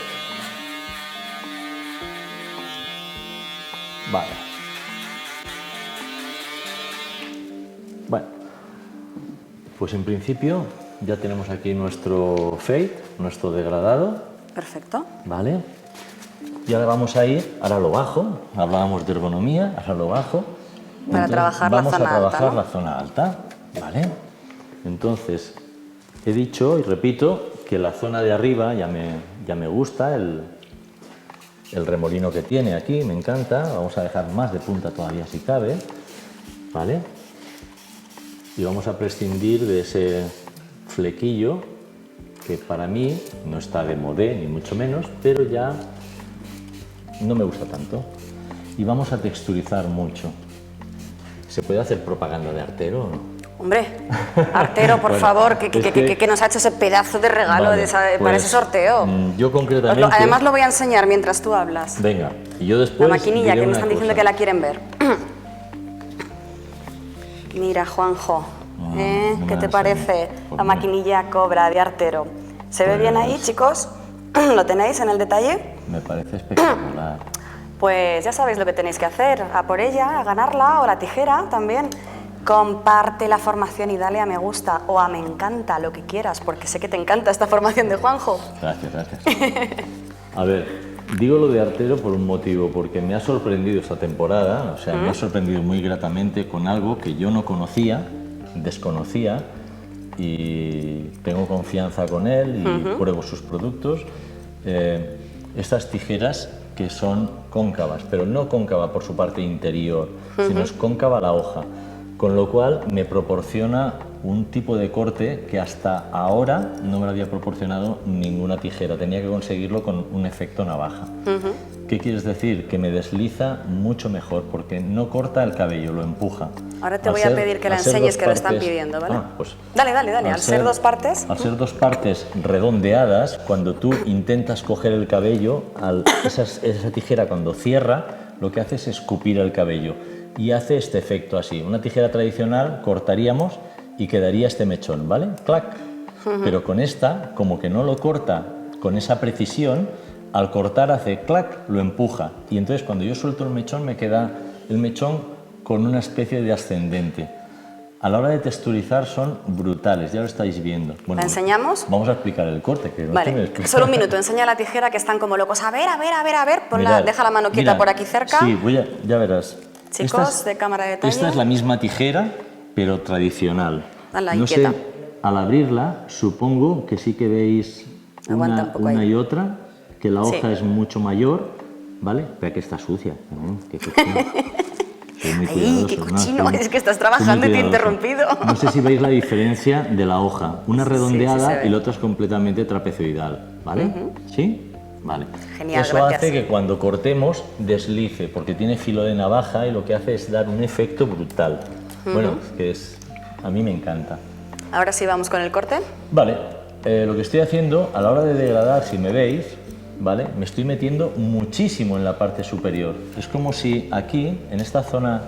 Vale. Bueno, pues en principio ya tenemos aquí nuestro fade, nuestro degradado. Perfecto. Vale. Y ahora vamos a ir, ahora lo bajo, hablábamos de ergonomía, ahora lo bajo. Para trabajar la zona alta, Vamos a trabajar ¿no? la zona alta, ¿vale? Entonces, he dicho y repito que la zona de arriba ya me gusta, el remolino que tiene aquí, me encanta. Vamos a dejar más de punta todavía si cabe, ¿vale? Y vamos a prescindir de ese flequillo que para mí no está de modé, ni mucho menos, pero ya no me gusta tanto. Y vamos a texturizar mucho. ¿Se puede hacer propaganda de Artero o no? Hombre, Artero, por Bueno, favor, que nos ha hecho ese pedazo de regalo Vale, para ese sorteo. Yo concretamente... Además lo voy a enseñar mientras tú hablas. Venga, y yo después La maquinilla, diré que me una están diciendo cosa. que la quieren ver. Mira, Juanjo, no ¿qué me te enseñes, parece por la mí. maquinilla Cobra de Artero? ¿Se ve bien ahí, Pues- chicos? ¿Lo tenéis en el detalle? Me parece espectacular. Pues ya sabéis lo que tenéis que hacer, a por ella, a ganarla, o la tijera también. Comparte la formación y dale a me gusta o a me encanta, lo que quieras, porque sé que te encanta esta formación de Juanjo. Gracias, gracias. A ver, digo lo de Artero por un motivo, porque me ha sorprendido esta temporada, o sea, me ha sorprendido muy gratamente con algo que yo no conocía, desconocía, y tengo confianza con él y pruebo sus productos. Estas tijeras que son cóncavas, pero no cóncava por su parte interior, sino es cóncava la hoja, con lo cual me proporciona un tipo de corte que hasta ahora no me lo había proporcionado ninguna tijera, tenía que conseguirlo con un efecto navaja. ¿Qué quieres decir? Que me desliza mucho mejor, porque no corta el cabello, lo empuja. Ahora te voy a pedir que la enseñes, que lo están pidiendo, ¿vale? Pues, Dale, al ser dos partes. Al ser dos partes redondeadas, cuando tú intentas coger el cabello, esa tijera cuando cierra, lo que hace es escupir el cabello y hace este efecto así. Una tijera tradicional cortaríamos y quedaría este mechón, ¿vale? ¡Clac! Pero con esta, como que no lo corta con esa precisión, al cortar hace clac, lo empuja. Y entonces cuando yo suelto el mechón, me queda el mechón con una especie de ascendente. A la hora de texturizar son brutales, ya lo estáis viendo. Bueno, ¿La enseñamos? Vamos a explicar el corte. Que no Vale, tiene que- solo un minuto, enseña la tijera, que están como locos. A ver, Mirad, deja la mano quieta mirad. por aquí cerca. Sí, ya verás. Chicos, de cámara de detalle. Esta es la misma tijera, pero tradicional. Dale ahí, No sé, quieta. al abrirla, supongo que sí que veis Aguanta un poco una ahí. y otra, que la hoja Sí. es mucho mayor, ¿vale? Pero que está sucia. Qué cochino. Soy muy Ay, cuidadoso, qué ¿no? cochino, Soy- es que estás soy muy trabajando y te he cuidadoso. interrumpido. No sé si veis la diferencia de la hoja. Una redondeada se ve. y la otra es completamente trapezoidal, ¿vale? ¿Sí? Vale. Genial, Eso gracias. hace que cuando cortemos deslice, porque tiene filo de navaja y lo que hace es dar un efecto brutal. Bueno, a mí me encanta. Ahora sí vamos con el corte. Vale, lo que estoy haciendo a la hora de degradar, si me veis, ¿vale? Me estoy metiendo muchísimo en la parte superior. Es como si aquí, en esta zona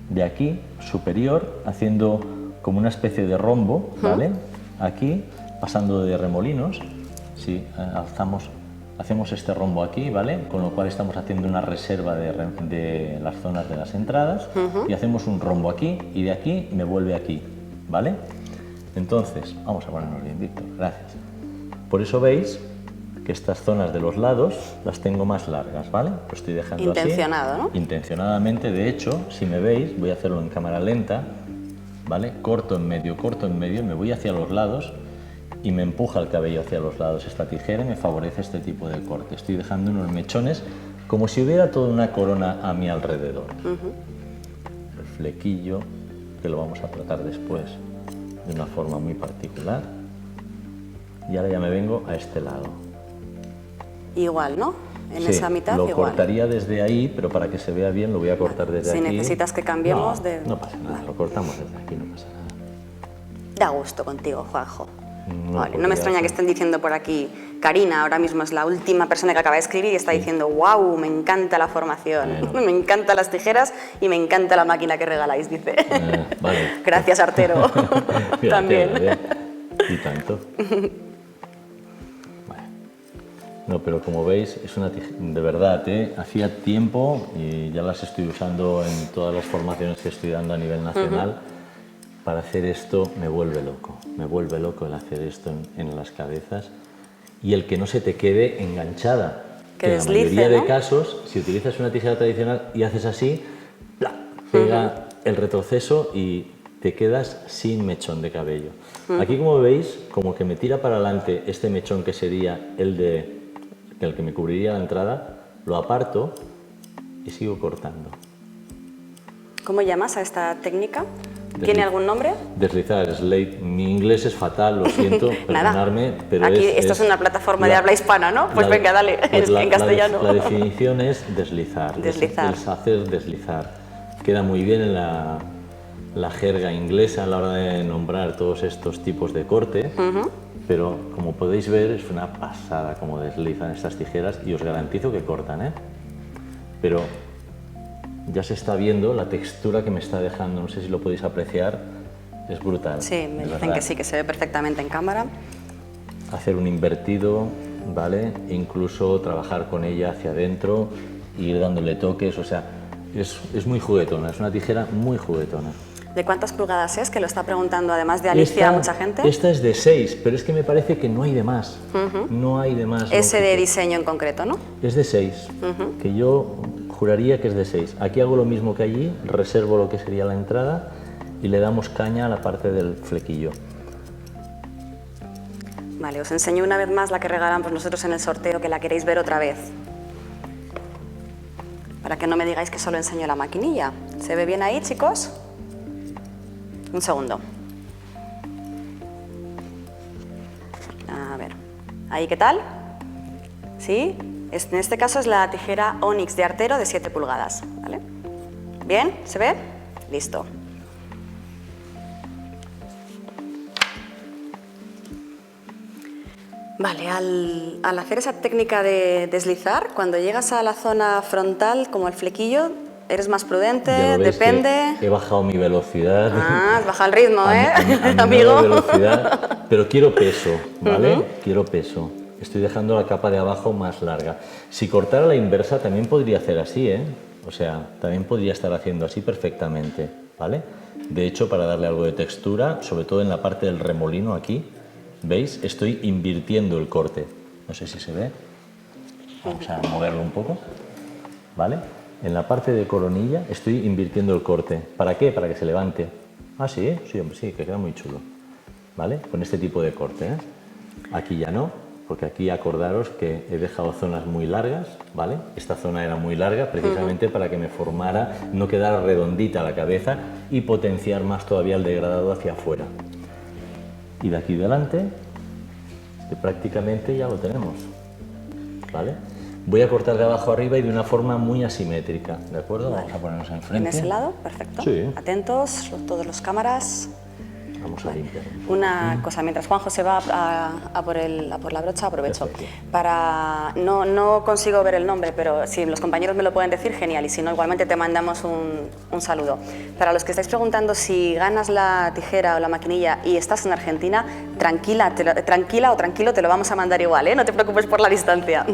de aquí, superior, haciendo como una especie de rombo, ¿vale? Aquí, pasando de remolinos, si hacemos este rombo aquí, ¿vale? Con lo cual estamos haciendo una reserva de las zonas de las entradas y hacemos un rombo aquí y de aquí me vuelve aquí, ¿vale? Entonces, vamos a ponernos bien, Víctor, gracias. Por eso veis que estas zonas de los lados las tengo más largas, ¿vale? Lo estoy dejando Intencionado, así. ¿no? Intencionadamente, de hecho, si me veis, voy a hacerlo en cámara lenta, ¿vale? Corto en medio, me voy hacia los lados y me empuja el cabello hacia los lados esta tijera y me favorece este tipo de corte. Estoy dejando unos mechones como si hubiera toda una corona a mi alrededor. El flequillo, que lo vamos a tratar después de una forma muy particular. Y ahora ya me vengo a este lado. Igual, ¿no? En Sí, esa mitad lo igual. cortaría desde ahí, pero para que se vea bien lo voy a cortar desde Si aquí. necesitas que cambiemos No, de... no pasa nada, lo cortamos desde aquí, no pasa nada. Da gusto contigo, Juanjo. No Vale, no podría me extraña que ser. estén diciendo por aquí, Karina ahora mismo es la última persona que acaba de escribir y está diciendo, wow, me encanta la formación, me encantan las tijeras y me encanta la máquina que regaláis, dice. Vale. Gracias, Artero. Fíjate, También. Y tanto. Vale. No, pero como veis, es una tijera, de verdad, hacía tiempo y ya las estoy usando en todas las formaciones que estoy dando a nivel nacional. Para hacer esto me vuelve loco el hacer esto en las cabezas y el que no se te quede enganchada. Que en la deslice, mayoría de ¿no? casos, si utilizas una tijera tradicional y haces así, ¡plá!, pega el retroceso y te quedas sin mechón de cabello. Aquí, como veis, como que me tira para adelante este mechón que sería el que me cubriría la entrada, lo aparto y sigo cortando. ¿Cómo llamas a esta técnica? Desliz. ¿Tiene algún nombre? Deslizar, slate. Mi inglés es fatal, lo siento, perdonadme, pero aquí esto es una plataforma de habla hispana, ¿no? Pues venga, dale, pues en castellano. La definición es deslizar, deslizar. Es hacer deslizar. Queda muy bien en la jerga inglesa a la hora de nombrar todos estos tipos de corte, pero como podéis ver es una pasada como deslizan estas tijeras y os garantizo que cortan, ¿eh? Pero ya se está viendo la textura que me está dejando, no sé si lo podéis apreciar, es brutal. Sí, me dicen que sí, que se ve perfectamente en cámara. Hacer un invertido, ¿vale? E incluso trabajar con ella hacia adentro, ir dándole toques, o sea, es muy juguetona, es una tijera muy juguetona. ¿De cuántas pulgadas es? Que lo está preguntando además de Alicia mucha gente. Esta es de 6, pero es que me parece que no hay de más. No hay de más. Ese de diseño en concreto, ¿no? Es de 6, que yo juraría que es de 6. Aquí hago lo mismo que allí, reservo lo que sería la entrada y le damos caña a la parte del flequillo. Vale, os enseño una vez más la que regalamos nosotros en el sorteo, que la queréis ver otra vez. Para que no me digáis que solo enseño la maquinilla. ¿Se ve bien ahí, chicos? Un segundo. A ver. ¿Ahí qué tal? ¿Sí? En este caso es la tijera Onyx de Artero de 7 pulgadas. ¿Vale? ¿Bien? ¿Se ve? Listo. Vale, al hacer esa técnica de deslizar, cuando llegas a la zona frontal, como el flequillo, eres más prudente, depende. He bajado mi velocidad. Ah, has bajado el ritmo, ¿eh? A amigo. Velocidad, pero quiero peso, ¿vale? Quiero peso. Estoy dejando la capa de abajo más larga. Si cortara la inversa también podría hacer así, ¿eh? O sea, también podría estar haciendo así perfectamente, ¿vale? De hecho, para darle algo de textura, sobre todo en la parte del remolino aquí, ¿veis? Estoy invirtiendo el corte. No sé si se ve. Vamos a moverlo un poco, ¿vale? En la parte de coronilla estoy invirtiendo el corte. ¿Para qué? Para que se levante. Ah, sí, sí, hombre, sí, que queda muy chulo. ¿Vale? Con este tipo de corte, ¿eh? Aquí ya no, porque aquí acordaros que he dejado zonas muy largas, ¿vale? Esta zona era muy larga precisamente para que me formara, no quedara redondita la cabeza y potenciar más todavía el degradado hacia afuera. Y de aquí delante, que prácticamente ya lo tenemos, ¿vale? Voy a cortar de abajo arriba y de una forma muy asimétrica, ¿de acuerdo? Vale. Vamos a ponernos enfrente. ¿En ese lado? Perfecto. Sí. Atentos, todos los cámaras. Vamos a limpiar. Una cosa, mientras Juanjo se va a por la brocha, aprovecho. Perfecto. Para, no consigo ver el nombre, pero si los compañeros me lo pueden decir, genial. Y si no, igualmente te mandamos un saludo. Para los que estáis preguntando si ganas la tijera o la maquinilla y estás en Argentina, tranquila o tranquilo, te lo vamos a mandar igual, ¿eh? No te preocupes por la distancia.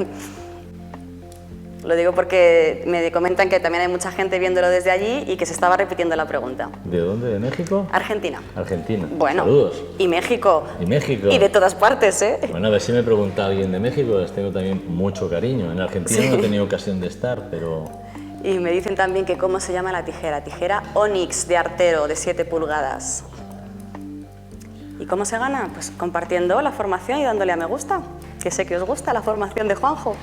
Lo digo porque me comentan que también hay mucha gente viéndolo desde allí y que se estaba repitiendo la pregunta. ¿De dónde? ¿De México? Argentina. Argentina. Bueno. Saludos. Y México. Y México. Y de todas partes, ¿eh? Bueno, a ver si me pregunta alguien de México, les tengo también mucho cariño. En Argentina no he tenido ocasión de estar, pero... Y me dicen también que cómo se llama la tijera. Tijera Onyx de Artero de 7 pulgadas. ¿Y cómo se gana? Pues compartiendo la formación y dándole a me gusta, que sé que os gusta la formación de Juanjo.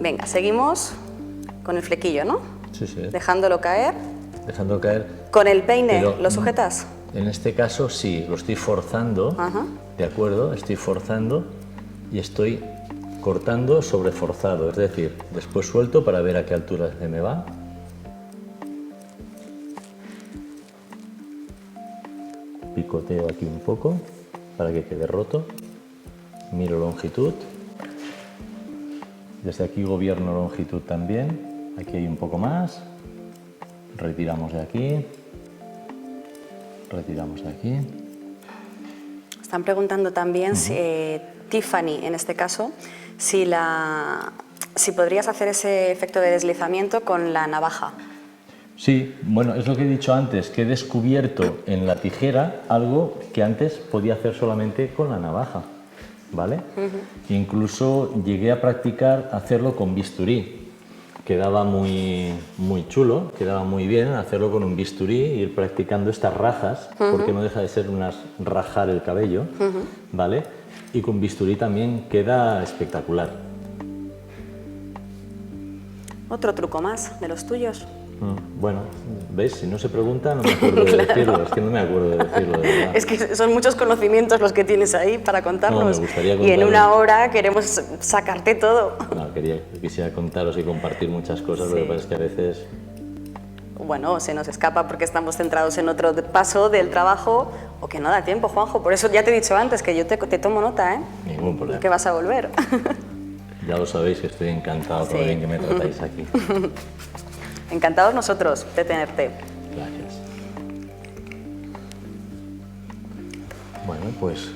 Venga, seguimos con el flequillo, ¿no? Sí, sí. Dejándolo caer. Dejando caer. ¿Con el peine Pero, lo sujetas? En este caso sí, lo estoy forzando, Ajá. ¿de acuerdo? Estoy forzando y estoy cortando sobre forzado, es decir, después suelto para ver a qué altura se me va. Picoteo aquí un poco para que quede roto. Miro longitud. Desde aquí gobierno longitud también. Aquí hay un poco más. Retiramos de aquí. Retiramos de aquí. Están preguntando también, Tiffany, en este caso, si podrías hacer ese efecto de deslizamiento con la navaja. Sí, bueno, es lo que he dicho antes, que he descubierto en la tijera algo que antes podía hacer solamente con la navaja, ¿vale? Incluso llegué a practicar hacerlo con bisturí, quedaba muy chulo, quedaba muy bien hacerlo con un bisturí, ir practicando estas rajas, porque no deja de ser rajar el cabello, ¿vale? Y con bisturí también queda espectacular. Otro truco más de los tuyos. Bueno, ¿ves? Si no se pregunta no me acuerdo de decirlo, es que no me acuerdo de decirlo, de verdad. Es que son muchos conocimientos los que tienes ahí para contarnos. No, me gustaría y en una hora queremos sacarte todo. No, quisiera contaros y compartir muchas cosas, Sí. Lo que pasa es que a veces... Bueno, se nos escapa porque estamos centrados en otro paso del trabajo o que no da tiempo, Juanjo. Por eso ya te he dicho antes que yo te tomo nota, ¿eh? Ningún problema. Y que vas a volver. Ya lo sabéis que estoy encantado con lo bien que me tratáis aquí. Encantados nosotros de tenerte. Gracias. Bueno, pues...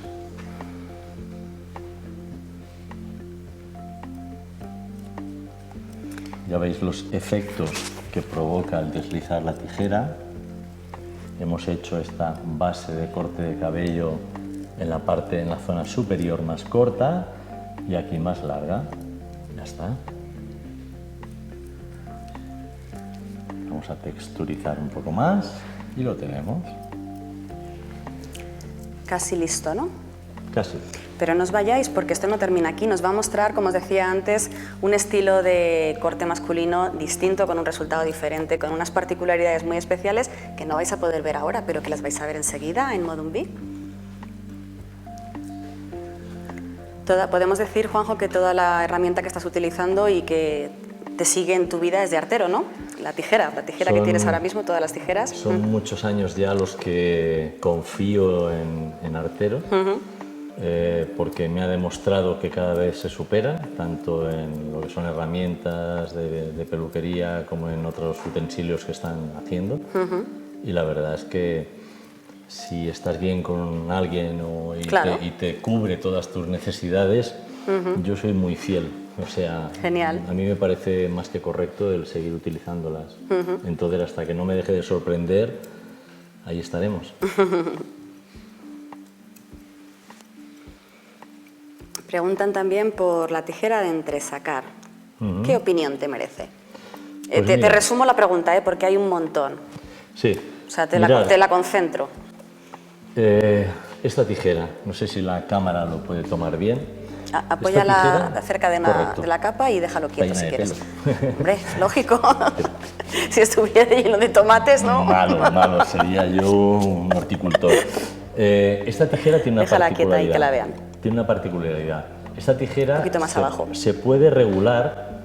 ya veis los efectos que provoca el deslizar la tijera. Hemos hecho esta base de corte de cabello en la zona superior más corta y aquí más larga. Ya está. Vamos a texturizar un poco más y lo tenemos. Casi listo, ¿no? Casi. Pero no os vayáis porque esto no termina aquí. Nos va a mostrar, como os decía antes, un estilo de corte masculino distinto, con un resultado diferente, con unas particularidades muy especiales que no vais a poder ver ahora, pero que las vais a ver enseguida en Modum Bee. Podemos decir, Juanjo, que toda la herramienta que estás utilizando y que te sigue en tu vida es de artero, ¿no? La tijera que tienes ahora mismo, todas las tijeras. Son muchos años ya los que confío en artero. Porque me ha demostrado que cada vez se supera, tanto en lo que son herramientas de peluquería como en otros utensilios que están haciendo. Y la verdad es que si estás bien con alguien Claro. y te cubre todas tus necesidades, yo soy muy fiel. O sea, Genial. A mí me parece más que correcto el seguir utilizándolas. Entonces, hasta que no me deje de sorprender, ahí estaremos. Preguntan también por la tijera de entresacar. ¿Qué opinión te merece? Pues Te mira. resumo la pregunta, porque hay un montón. Sí. O sea, Mirad, te la concentro. esta tijera, no sé si la cámara lo puede tomar bien. Apóyala Esta tijera, cerca de correcto. la capa y déjalo quieto Está si llena de quieres. pelo. Hombre, lógico. Si estuviera lleno de tomates, ¿no? Malo, sería yo un horticultor. Esta tijera tiene una Déjala quieta particularidad. y que la vean. Tiene una particularidad. Esta tijera Un poquito más abajo. se puede regular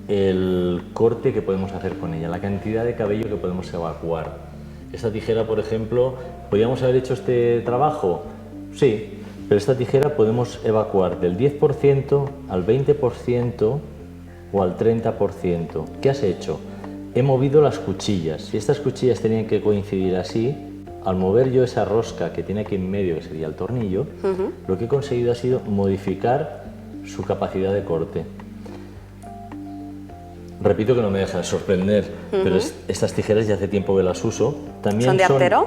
el corte que podemos hacer con ella, la cantidad de cabello que podemos evacuar. Esta tijera, por ejemplo, ¿podríamos haber hecho este trabajo? Sí, pero esta tijera podemos evacuar del 10% al 20% o al 30%. ¿Qué has hecho? He movido las cuchillas. Si estas cuchillas tenían que coincidir así, al mover yo esa rosca que tiene aquí en medio, que sería el tornillo, lo que he conseguido ha sido modificar su capacidad de corte. Repito que no me deja de sorprender, pero estas tijeras ya hace tiempo que las uso. También ¿Son de artero?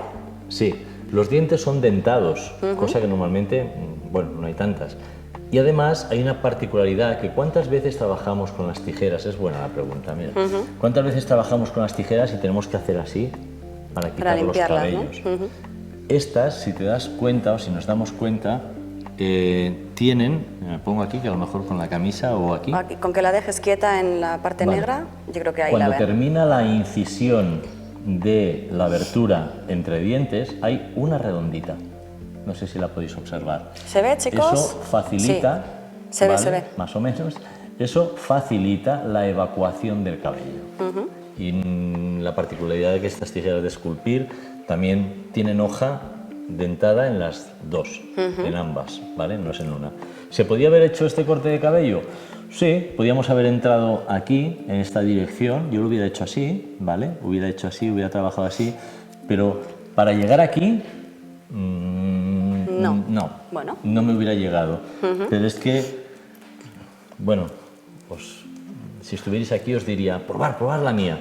Sí, los dientes son dentados, cosa que normalmente, bueno, no hay tantas. Y además hay una particularidad, que ¿cuántas veces trabajamos con las tijeras? Es buena la pregunta, mira. ¿Cuántas veces trabajamos con las tijeras y tenemos que hacer así para quitar los limpiarlas, cabellos? ¿no? Estas, si te das cuenta o si nos damos cuenta, tienen, me pongo aquí, que a lo mejor con la camisa o aquí. Con que la dejes quieta en la parte Vale. negra, yo creo que ahí Cuando la ven. termina la incisión de la abertura entre dientes, hay una redondita. No sé si la podéis observar. ¿Se ve, chicos? Eso facilita, Sí. Se ve, ¿vale? se ve. Más o menos, eso facilita la evacuación del cabello. Y la particularidad de que estas tijeras de esculpir también tienen hoja dentada en las dos, en ambas, ¿vale? No es en una. ¿Se podía haber hecho este corte de cabello? Sí, podíamos haber entrado aquí, en esta dirección, yo lo hubiera hecho así, ¿vale? Hubiera hecho así, hubiera trabajado así, pero para llegar aquí, no, Bueno. no me hubiera llegado. Pero es que, bueno, pues si estuvierais aquí os diría, probar la mía,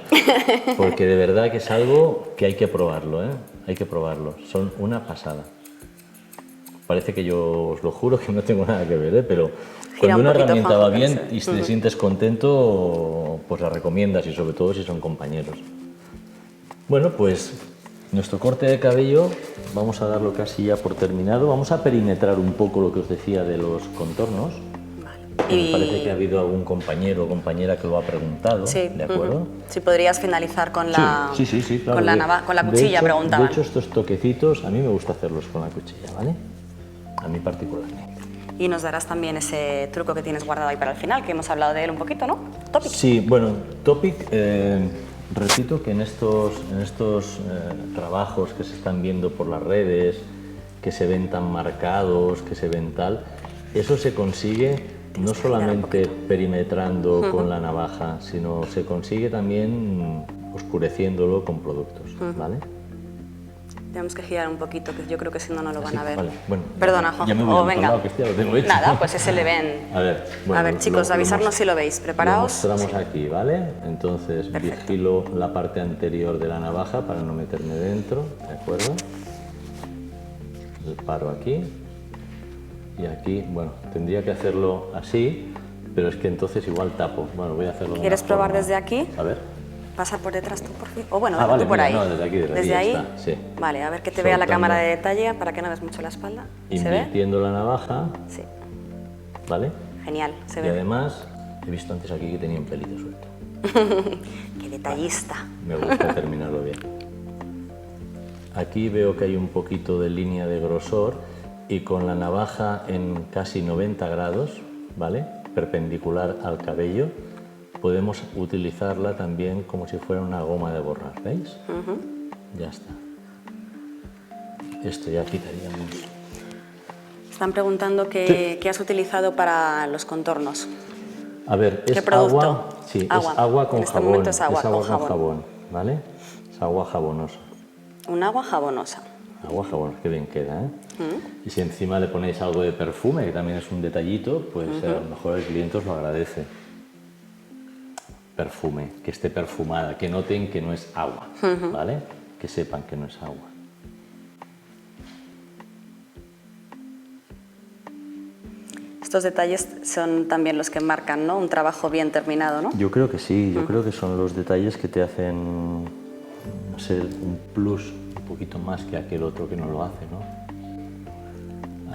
porque de verdad que es algo que hay que probarlo, ¿eh? Hay que probarlo, son una pasada. Parece que yo os lo juro que no tengo nada que ver, ¿eh? Pero Gira cuando un una poquito, herramienta Juanjo, va que bien no sé. y te sientes contento, pues la recomiendas y sobre todo si son compañeros. Bueno, pues nuestro corte de cabello vamos a darlo casi ya por terminado. Vamos a perimetrar un poco lo que os decía de los contornos. Que me parece que ha habido algún compañero o compañera que lo ha preguntado, Sí, ¿de acuerdo? Si podrías finalizar con la, Sí, claro. con la De cuchilla, hecho, preguntaban. De hecho, estos toquecitos a mí me gusta hacerlos con la cuchilla, ¿vale? A mí particularmente. Y nos darás también ese truco que tienes guardado ahí para el final, que hemos hablado de él un poquito, ¿no? Topic. Sí, bueno, Topic, repito que en estos trabajos que se están viendo por las redes, que se ven tan marcados, que se ven tal, eso se consigue no solamente perimetrando con la navaja, sino se consigue también oscureciéndolo con productos, ¿vale? Tenemos que girar un poquito, que yo creo que si no, no lo van a ver. Vale, bueno, Perdona, ya me voy Juanjo. a otro lado, que ya lo tengo hecho. Nada, pues ese le ven. A ver, bueno, a ver, chicos, avisarnos si lo veis. ¿Preparaos? Lo mostramos aquí, ¿vale? Entonces vigilo la parte anterior de la navaja para no meterme dentro, ¿de acuerdo? El paro aquí. Y aquí, bueno, tendría que hacerlo así, pero es que entonces igual tapo. Bueno, voy a hacerlo de ¿Quieres una probar forma. desde aquí? A ver. Pasa por detrás tú, por fin. O bueno, Vale, tú por mira, ahí. no, desde aquí ya ahí. está, sí. Vale, a ver que te vea la Soltando. cámara de detalle para que no veas mucho la espalda. ¿Se ve? Invirtiendo la navaja, Sí. ¿vale? Genial, se Y ve. además, he visto antes aquí que tenía un pelito suelto. Qué detallista. Me gusta terminarlo bien. Aquí veo que hay un poquito de línea de grosor y con la navaja en casi 90 grados, ¿vale? Perpendicular al cabello, podemos utilizarla también como si fuera una goma de borrar, ¿veis? Ya está. Esto ya quitaríamos. Están preguntando qué has utilizado para los contornos. A ver, es ¿Qué producto? agua, sí, Agua. es agua con En este jabón, momento es agua con con jabón. ¿vale? Es agua jabonosa. Un agua jabonosa. Agua jabonosa, que bien queda, ¿eh? Y si encima le ponéis algo de perfume, que también es un detallito, pues a lo mejor el cliente os lo agradece. Perfume, que esté perfumada, que noten que no es agua, ¿vale? Que sepan que no es agua. Estos detalles son también los que marcan, ¿no? Un trabajo bien terminado, ¿no? Yo creo que sí, yo creo que son los detalles que te hacen, no sé, un plus un poquito más que aquel otro que no lo hace, ¿no?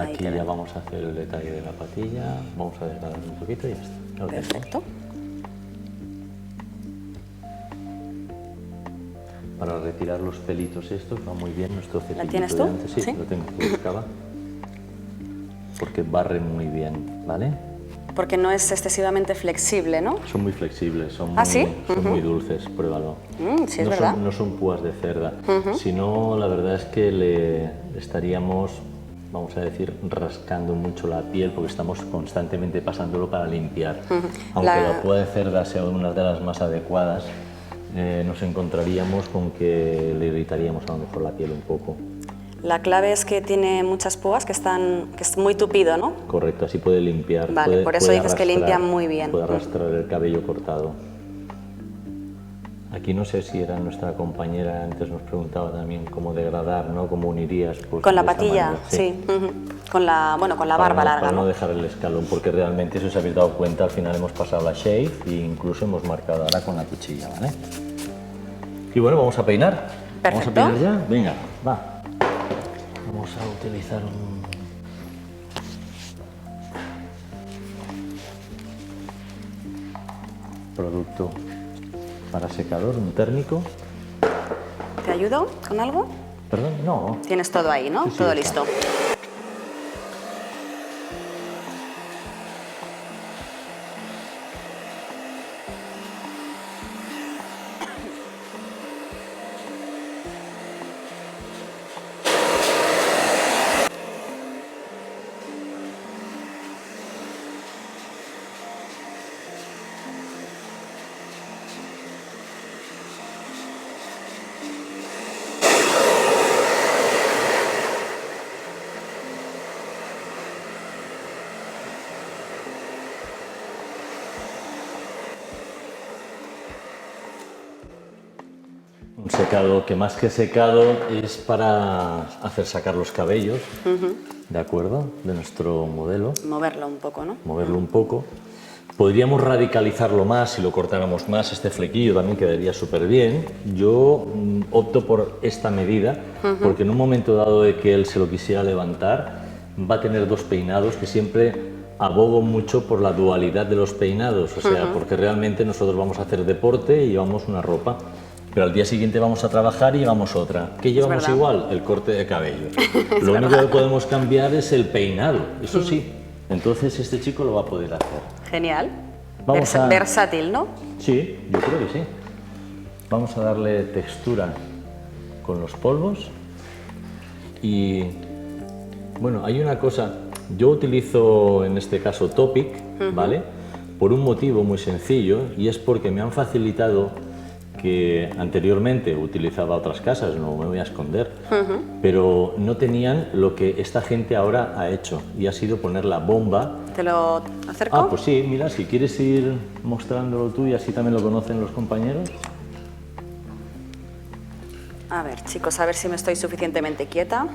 Ahí Aquí queda. ya vamos a hacer el detalle de la patilla, vamos a desgradar un poquito y ya está. Ya lo tenemos. Perfecto. Para retirar los pelitos estos va muy bien nuestro cepillito tienes de tú? antes. Sí, ¿Sí? lo tengo, lo buscaba. Porque barren muy bien, ¿vale? Porque no es excesivamente flexible, ¿no? Son muy flexibles, son, ¿Ah, sí? son muy dulces, pruébalo. Sí, es no verdad. no son púas de cerda, sino la verdad es que le estaríamos, vamos a decir, rascando mucho la piel porque estamos constantemente pasándolo para limpiar. Aunque la púa de cerda sea una de las más adecuadas, nos encontraríamos con que le irritaríamos a lo mejor la piel un poco. La clave es que tiene muchas púas que es muy tupido, ¿no? Correcto, así puede limpiar. Vale, por eso puede dices que limpia muy bien. Puede arrastrar el cabello cortado. Aquí no sé si era nuestra compañera, antes nos preguntaba también cómo degradar, ¿no? Cómo unirías. Pues, Con la de esta patilla, manera. sí. Con la, bueno, con la barba larga, Para no ¿no? dejar el escalón, porque realmente, si os habéis dado cuenta, al final hemos pasado la shave e incluso hemos marcado ahora con la cuchilla, ¿vale? Y bueno, vamos a peinar. Perfecto. ¿Vamos a peinar ya? Venga, va. Vamos a utilizar un... producto para secador, un térmico. ¿Te ayudo con algo? Perdón, no. Tienes todo ahí, ¿no? Sí, sí, Todo está. listo. Un secado que más que secado es para hacer sacar los cabellos, ¿de acuerdo? De nuestro modelo. Moverlo un poco, ¿no? Moverlo un poco. Podríamos radicalizarlo más si lo cortáramos más, este flequillo también quedaría súper bien. Yo opto por esta medida porque en un momento dado de que él se lo quisiera levantar, va a tener dos peinados que siempre abogo mucho por la dualidad de los peinados, o sea, porque realmente nosotros vamos a hacer deporte y llevamos una ropa, pero al día siguiente vamos a trabajar y llevamos otra. ¿Qué llevamos igual? El corte de cabello. Lo único que podemos cambiar es el peinado, eso sí. Entonces este chico lo va a poder hacer. Genial. Vamos a... Versátil, ¿no? Sí, yo creo que sí. Vamos a darle textura con los polvos. Y bueno, hay una cosa, yo utilizo en este caso Topic, ¿vale? Por un motivo muy sencillo, y es porque me han facilitado, que anteriormente utilizaba otras casas, no me voy a esconder, pero no tenían lo que esta gente ahora ha hecho, y ha sido poner la bomba. ¿Te lo acerco? Ah, pues sí, mira, si quieres ir mostrándolo tú y así también lo conocen los compañeros. A ver, chicos, a ver si me estoy suficientemente quieta.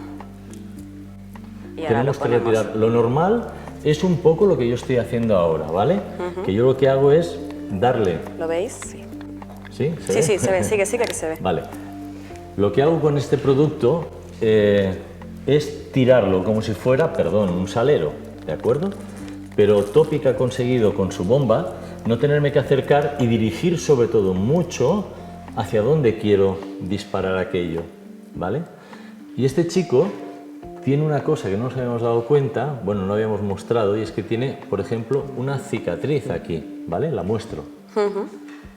Y ahora Tenemos lo que ponemos. retirar. Lo normal es un poco lo que yo estoy haciendo ahora, ¿vale? Que yo lo que hago es darle... ¿Lo veis? Sí. ¿Sí? Sí, sí, se ve, sigue que se ve. Vale. Lo que hago con este producto es tirarlo como si fuera, perdón, un salero, ¿de acuerdo? Pero Topic ha conseguido con su bomba no tenerme que acercar y dirigir sobre todo mucho hacia dónde quiero disparar aquello, ¿vale? Y este chico tiene una cosa que no nos habíamos dado cuenta, bueno, no habíamos mostrado, y es que tiene, por ejemplo, una cicatriz aquí, ¿vale? La muestro.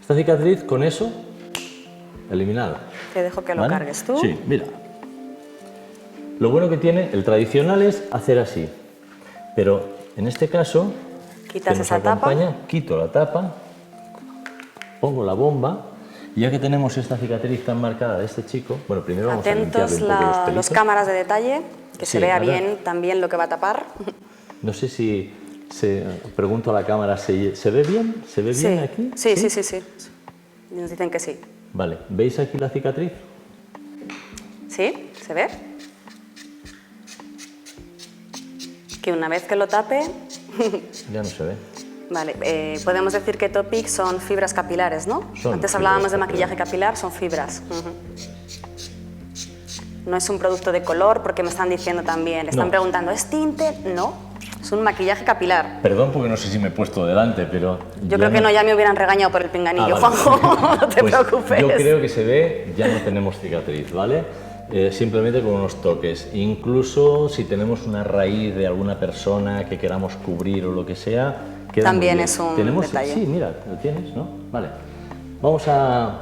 Esta cicatriz, con eso, eliminada. Te dejo que lo ¿Vale? cargues tú. Sí, mira. Lo bueno que tiene, el tradicional es hacer así, pero en este caso, Quitas que nos esa tapa. acompaña, quito la tapa, pongo la bomba, y ya que tenemos esta cicatriz tan marcada de este chico, bueno, primero vamos a limpiarle Atentos un poco los los pelitos. cámaras de detalle, que Sí, se vea ahora- bien también lo que va a tapar. No sé si pregunto a la cámara, ¿se ve bien? ¿Se ve bien aquí? Sí, sí, sí, sí. Nos dicen que sí. Vale, ¿veis aquí la cicatriz? ¿Sí? ¿Se ve? Que una vez que lo tape, Ya no se ve. vale, podemos decir que Topic son fibras capilares, ¿no? Son Antes fibras hablábamos de capilares. maquillaje capilar, son fibras. No es un producto de color, porque me están diciendo también, están No. preguntando, ¿es tinte? No, es un maquillaje capilar. Perdón porque no sé si me he puesto delante, pero... Yo creo que no, ya me hubieran regañado por el pinganillo, vale. Juanjo, no te Pues preocupes. yo creo que se ve, ya no tenemos cicatriz, ¿vale? Simplemente con unos toques. Incluso si tenemos una raíz de alguna persona que queramos cubrir o lo que sea, queda También muy bien. es un ¿Tenemos? detalle. Sí, mira, lo tienes, ¿no? Vale. Vamos a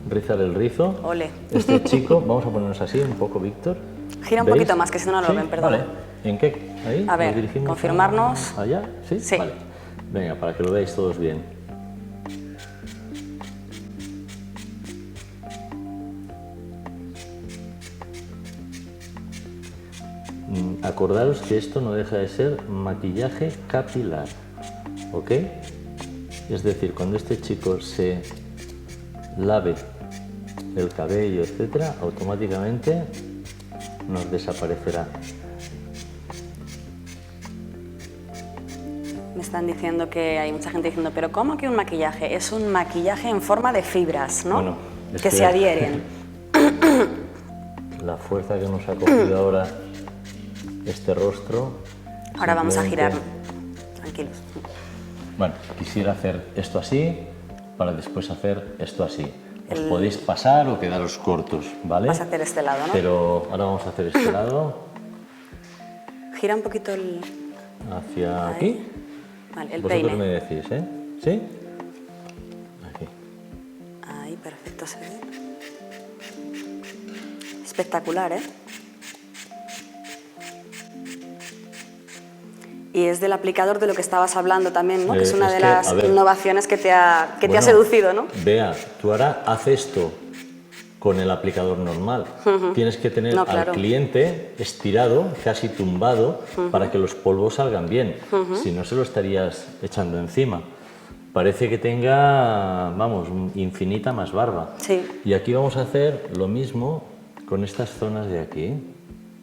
rizar el rizo. Ole. Este chico, vamos a ponernos así un poco, Víctor. Gira un ¿Veis? poquito más, que si no, no lo Sí, ven, perdón. Vale. ¿En qué? Ahí. A ver, ¿Nos dirigimos confirmarnos. ¿Allá? ¿Sí? Sí. Vale. Venga, para que lo veáis todos bien. Acordaros que esto no deja de ser maquillaje capilar, ¿ok? Es decir, cuando este chico se lave el cabello, etcétera, automáticamente nos desaparecerá. Me están diciendo que hay mucha gente diciendo, pero ¿cómo que un maquillaje? Es un maquillaje en forma de fibras, ¿no? Bueno, es que se adhieren. La fuerza que nos ha cogido ahora este rostro. Ahora vamos a girar. simplemente- Tranquilos. Bueno, quisiera hacer esto así para después hacer esto así. Os podéis pasar o quedaros cortos, ¿vale? Vas a hacer este lado, ¿no? Pero ahora vamos a hacer este lado Gira un poquito el... hacia Ahí. aquí. Vale, el Vosotros peine. me decís, ¿eh? ¿Sí? Aquí. Ahí, perfecto, se ve. Espectacular, ¿eh? Y es del aplicador de lo que estabas hablando también, ¿no? Que es una Es de que, las a ver, innovaciones que te ha Bueno, seducido, ¿no? Vea, tú ahora haz esto con el aplicador normal. Tienes que tener No, claro. al cliente estirado, casi tumbado, para que los polvos salgan bien. Si no, se lo estarías echando encima. parece que tenga, vamos, infinita más barba. Sí. Y aquí vamos a hacer lo mismo con estas zonas de aquí.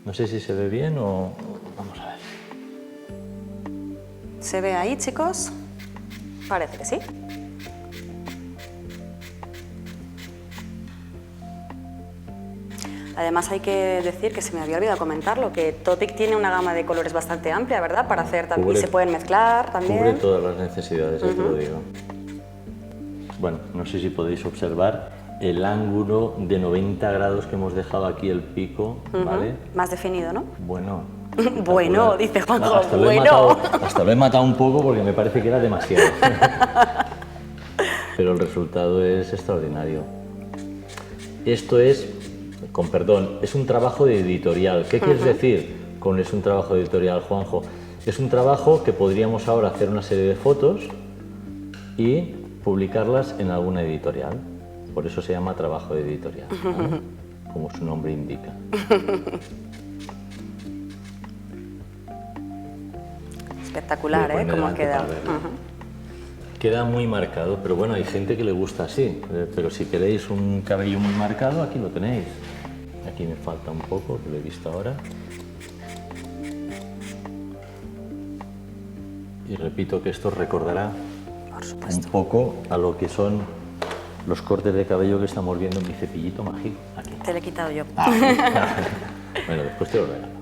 No sé si se ve bien o... Vamos a ver. ¿Se ve ahí, chicos? Parece que sí. Además hay que decir, que se me había olvidado comentarlo, que Topic tiene una gama de colores bastante amplia, ¿verdad? Para hacer también, y se pueden mezclar también. Cubre todas las necesidades, ya te lo digo. Bueno, no sé si podéis observar el ángulo de 90 grados que hemos dejado aquí el pico, ¿vale? Más definido, ¿no? Bueno. Bueno, dice Juanjo, hasta bueno. Hasta lo he matado un poco porque me parece que era demasiado. Pero el resultado es extraordinario. Esto es, con perdón, es un trabajo de editorial. ¿Qué quieres decir con es un trabajo de editorial, Juanjo? Es un trabajo que podríamos ahora hacer una serie de fotos y publicarlas en alguna editorial. Por eso se llama trabajo de editorial, ¿vale? Como su nombre indica. Espectacular, ¿eh? Cómo queda. Queda muy marcado, pero bueno, hay gente que le gusta así. Pero si queréis un cabello muy marcado, aquí lo tenéis. Aquí me falta un poco, que lo he visto ahora. Y repito que esto recordará un poco a lo que son los cortes de cabello que estamos viendo en mi cepillito mágico. Aquí. Te lo he quitado yo. Bueno, después te lo regalo.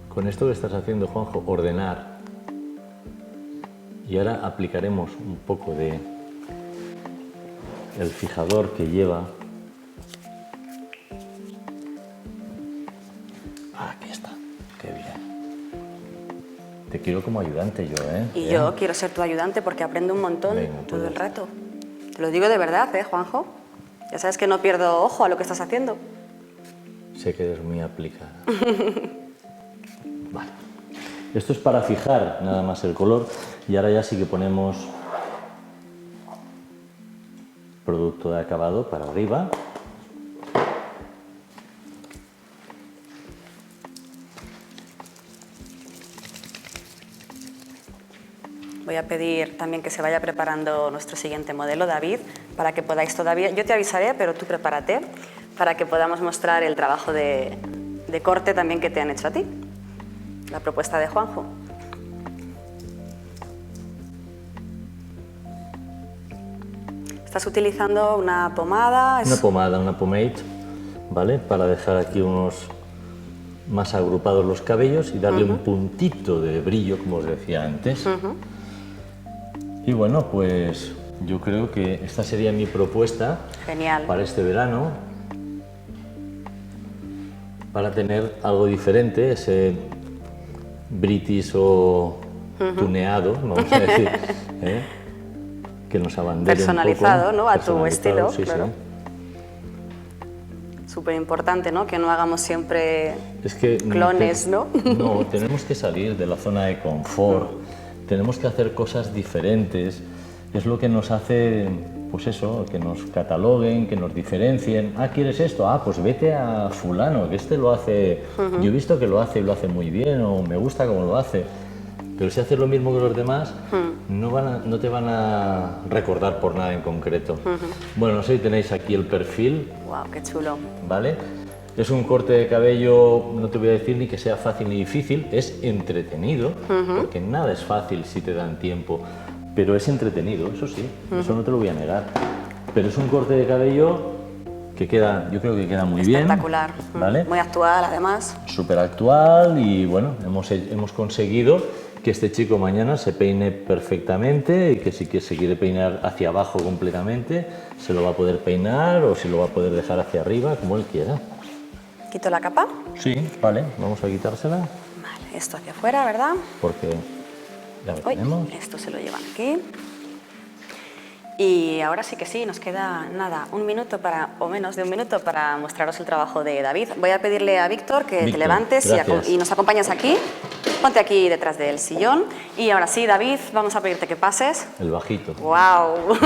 Con esto que estás haciendo, Juanjo, ordenar. Y ahora aplicaremos un poco de el fijador que lleva. Aquí está, qué bien. Te quiero como ayudante yo, ¿eh? Y yo quiero ser tu ayudante porque aprendo un montón. Venga, todo pues. el rato. Te lo digo de verdad, ¿eh, Juanjo? Ya sabes que no pierdo ojo a lo que estás haciendo. Sé que eres muy aplicada. Vale. Esto es para fijar nada más el color y ahora ya sí que ponemos producto de acabado para arriba. Voy a pedir también que se vaya preparando nuestro siguiente modelo, David, para que podáis todavía... Yo te avisaré, pero tú prepárate, para que podamos mostrar el trabajo de corte también que te han hecho a ti. La propuesta de Juanjo. Estás utilizando una pomada. Una pomada, una pomade, ¿vale? Para dejar aquí unos más agrupados los cabellos y darle un puntito de brillo, como os decía antes. Y bueno, pues yo creo que esta sería mi propuesta. Genial. Para este verano, para tener algo diferente, ese british o tuneado, vamos a decir, que nos abandere personalizado, un poco, ¿no? A tu estilo, sí, claro. Sí. Súper importante, ¿no? Que no hagamos siempre Es que clones, ¿no? No, tenemos que salir de la zona de confort, tenemos que hacer cosas diferentes, es lo que nos hace, pues eso, que nos cataloguen, que nos diferencien. Ah, ¿quieres esto? Ah, pues vete a fulano, que este lo hace, yo he visto que lo hace y lo hace muy bien, o me gusta cómo lo hace. Pero si haces lo mismo que los demás, no te van a recordar por nada en concreto. Bueno, no sé si tenéis aquí el perfil. ¡Wow, qué chulo! ¿Vale? Es un corte de cabello, no te voy a decir ni que sea fácil ni difícil, es entretenido, porque nada es fácil si te dan tiempo, pero es entretenido, eso sí, eso no te lo voy a negar. Pero es un corte de cabello que queda, yo creo que queda muy bien. Espectacular, ¿vale? Muy actual además. Súper actual y bueno, hemos conseguido que este chico mañana se peine perfectamente y que si se quiere peinar hacia abajo completamente, se lo va a poder peinar o si lo va a poder dejar hacia arriba, como él quiera. ¿Quito la capa? Sí, vale, vamos a quitársela Vale, esto hacia afuera, ¿verdad? porque ya lo Uy, tenemos. esto se lo llevan aquí. Y ahora sí que sí, nos queda nada, un minuto o menos de un minuto para mostraros el trabajo de David. Voy a pedirle a Víctor que te Víctor, levantes gracias. y nos acompañes aquí. Ponte aquí detrás del sillón. Y ahora sí, David, vamos a pedirte que pases. El bajito. ¡Wow!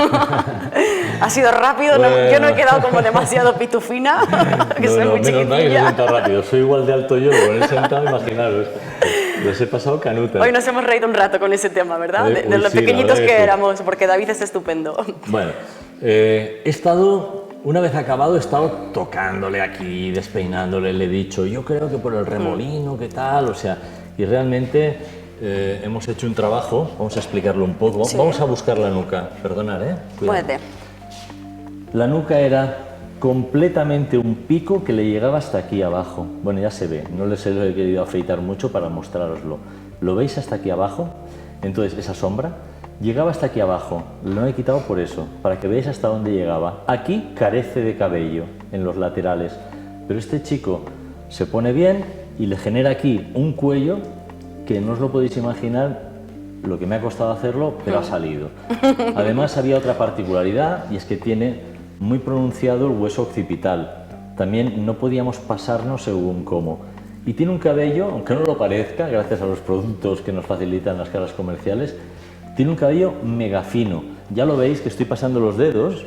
Ha sido rápido, Bueno. yo no he quedado como demasiado pitufina, que soy muy menos mal que se chiquitilla. sienta rápido. Soy igual de alto yo, con el sentado, imaginaros. Los he pasado canutas. Hoy nos hemos reído un rato con ese tema, ¿verdad? De lo sí, pequeñitos que éramos, porque David es estupendo. Bueno, he estado, una vez acabado, he estado tocándole aquí, despeinándole, le he dicho, yo creo que por el remolino, ¿qué tal? O sea, y realmente hemos hecho un trabajo, vamos a explicarlo un poco. Sí. Vamos a buscar la nuca, perdonad, Cuidado. Muévete. La nuca era completamente un pico que le llegaba hasta aquí abajo. Bueno, ya se ve, no les he querido afeitar mucho para mostraroslo. ¿Lo veis hasta aquí abajo? Entonces, esa sombra llegaba hasta aquí abajo. Lo he quitado por eso, para que veáis hasta dónde llegaba. Aquí carece de cabello en los laterales, pero este chico se pone bien y le genera aquí un cuello que no os lo podéis imaginar lo que me ha costado hacerlo, pero ha salido. Además, había otra particularidad y es que tiene muy pronunciado el hueso occipital. También no podíamos pasarnos según cómo. Y tiene un cabello, aunque no lo parezca, gracias a los productos que nos facilitan las caras comerciales, tiene un cabello mega fino. Ya lo veis que estoy pasando los dedos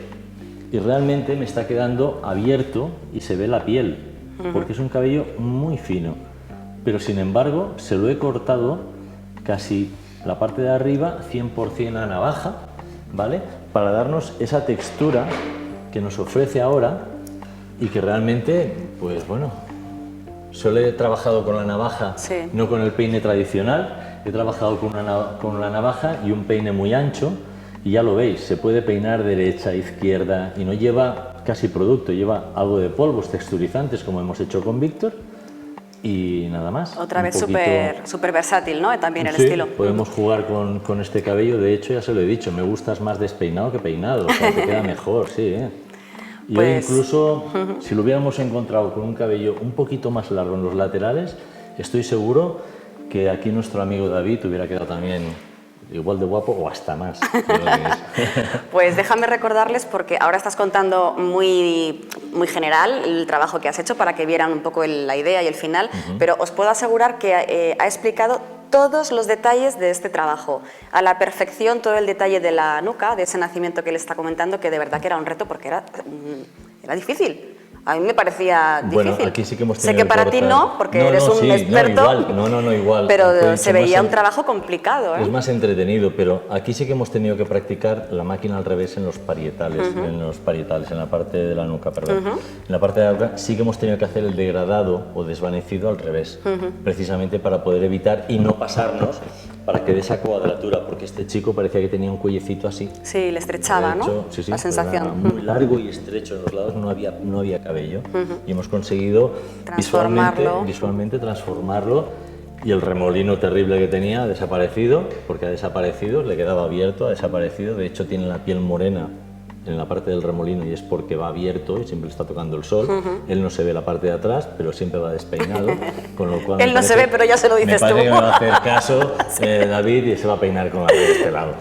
y realmente me está quedando abierto y se ve la piel, porque es un cabello muy fino. Pero sin embargo, se lo he cortado casi la parte de arriba 100% a navaja, ¿vale? Para darnos esa textura que nos ofrece ahora y que realmente, pues bueno, solo he trabajado con la navaja, sí, no con el peine tradicional, he trabajado con la navaja y un peine muy ancho y ya lo veis, se puede peinar derecha, izquierda y no lleva casi producto, lleva algo de polvos texturizantes como hemos hecho con Víctor y nada más. Otra vez súper versátil, ¿no? También el sí, estilo. Podemos jugar con este cabello, de hecho ya se lo he dicho, me gustas más despeinado que peinado, o sea, te queda mejor, sí, Y hoy incluso, si lo hubiéramos encontrado con un cabello un poquito más largo en los laterales, estoy seguro que aquí nuestro amigo David hubiera quedado también igual de guapo o hasta más. Pues déjame recordarles, porque ahora estás contando muy general el trabajo que has hecho para que vieran un poco la idea y el final, pero os puedo asegurar que ha explicado todos los detalles de este trabajo, a la perfección todo el detalle de la nuca, de ese nacimiento que él está comentando, que de verdad que era un reto porque era difícil. A mí me parecía difícil. Bueno, aquí sí que hemos tenido sé que para ti no, porque eres un experto, igual. Pero se veía un trabajo complicado. Es más entretenido, pero aquí sí que hemos tenido que practicar la máquina al revés en los parietales, en la parte de la nuca, perdón. En la parte de la nuca sí que hemos tenido que hacer el degradado o desvanecido al revés, precisamente para poder evitar y no pasarnos, para que dé esa cuadratura, porque este chico parecía que tenía un cuellecito así. Sí, le estrechaba, ¿no? Sí, la sensación. Muy largo y estrecho, en los lados no había cabello. Y hemos conseguido visualmente transformarlo, y el remolino terrible que tenía ha desaparecido, porque ha desaparecido, le quedaba abierto, ha desaparecido. De hecho tiene la piel morena en la parte del remolino y es porque va abierto y siempre está tocando el sol. Él no se ve la parte de atrás, pero siempre va despeinado, con lo cual él no se ve, pero ya se lo dices tú. Me parece que me va a hacer caso David y se va a peinar con la de este lado.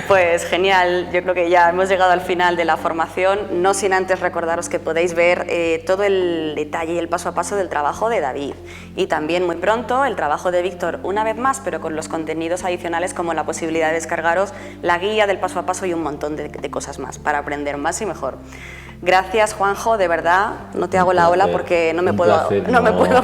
Pues genial, yo creo que ya hemos llegado al final de la formación, no sin antes recordaros que podéis ver todo el detalle y el paso a paso del trabajo de David, y también muy pronto el trabajo de Víctor una vez más, pero con los contenidos adicionales como la posibilidad de descargaros la guía del paso a paso y un montón de cosas más para aprender más y mejor. Gracias, Juanjo, de verdad, no te hago la ola porque no me puedo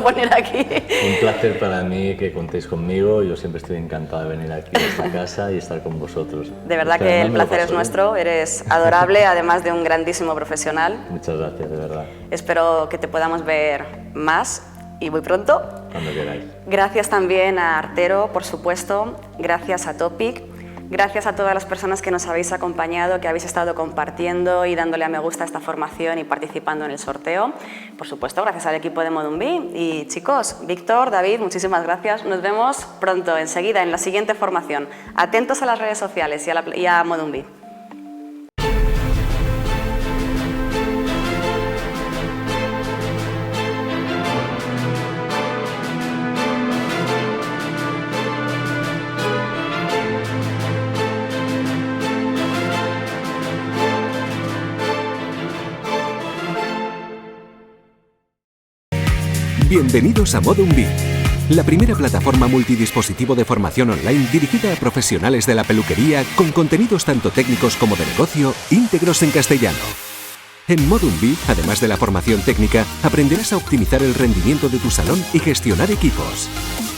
poner aquí. Un placer para mí que contéis conmigo, yo siempre estoy encantado de venir aquí a esta casa y estar con vosotros. De verdad que el placer es nuestro, eres adorable, además de un grandísimo profesional. Muchas gracias, de verdad. Espero que te podamos ver más y muy pronto. Cuando queráis. Gracias también a Artero, por supuesto, gracias a Topic. Gracias a todas las personas que nos habéis acompañado, que habéis estado compartiendo y dándole a me gusta a esta formación y participando en el sorteo. Por supuesto, gracias al equipo de Modumbi. Y chicos, Víctor, David, muchísimas gracias. Nos vemos pronto, enseguida, en la siguiente formación. Atentos a las redes sociales y a Modumbi. Bienvenidos a Modumbi, la primera plataforma multidispositivo de formación online dirigida a profesionales de la peluquería con contenidos tanto técnicos como de negocio, íntegros en castellano. En Modumbi, además de la formación técnica, aprenderás a optimizar el rendimiento de tu salón y gestionar equipos.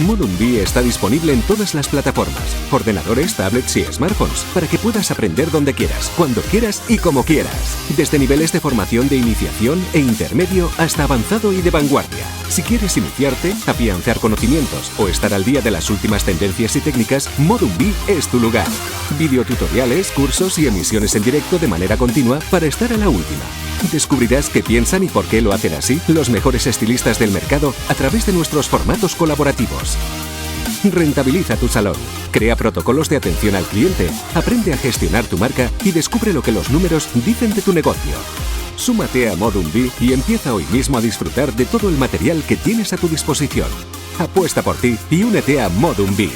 Modumbi está disponible en todas las plataformas, ordenadores, tablets y smartphones, para que puedas aprender donde quieras, cuando quieras y como quieras. Desde niveles de formación de iniciación e intermedio hasta avanzado y de vanguardia. Si quieres iniciarte, afianzar conocimientos o estar al día de las últimas tendencias y técnicas, Modumbi es tu lugar. Videotutoriales, cursos y emisiones en directo de manera continua para estar a la última. Descubrirás qué piensan y por qué lo hacen así los mejores estilistas del mercado a través de nuestros formatos colaborativos. Rentabiliza tu salón, crea protocolos de atención al cliente, aprende a gestionar tu marca y descubre lo que los números dicen de tu negocio. Súmate a Modumbi y empieza hoy mismo a disfrutar de todo el material que tienes a tu disposición. Apuesta por ti y únete a Modumbi.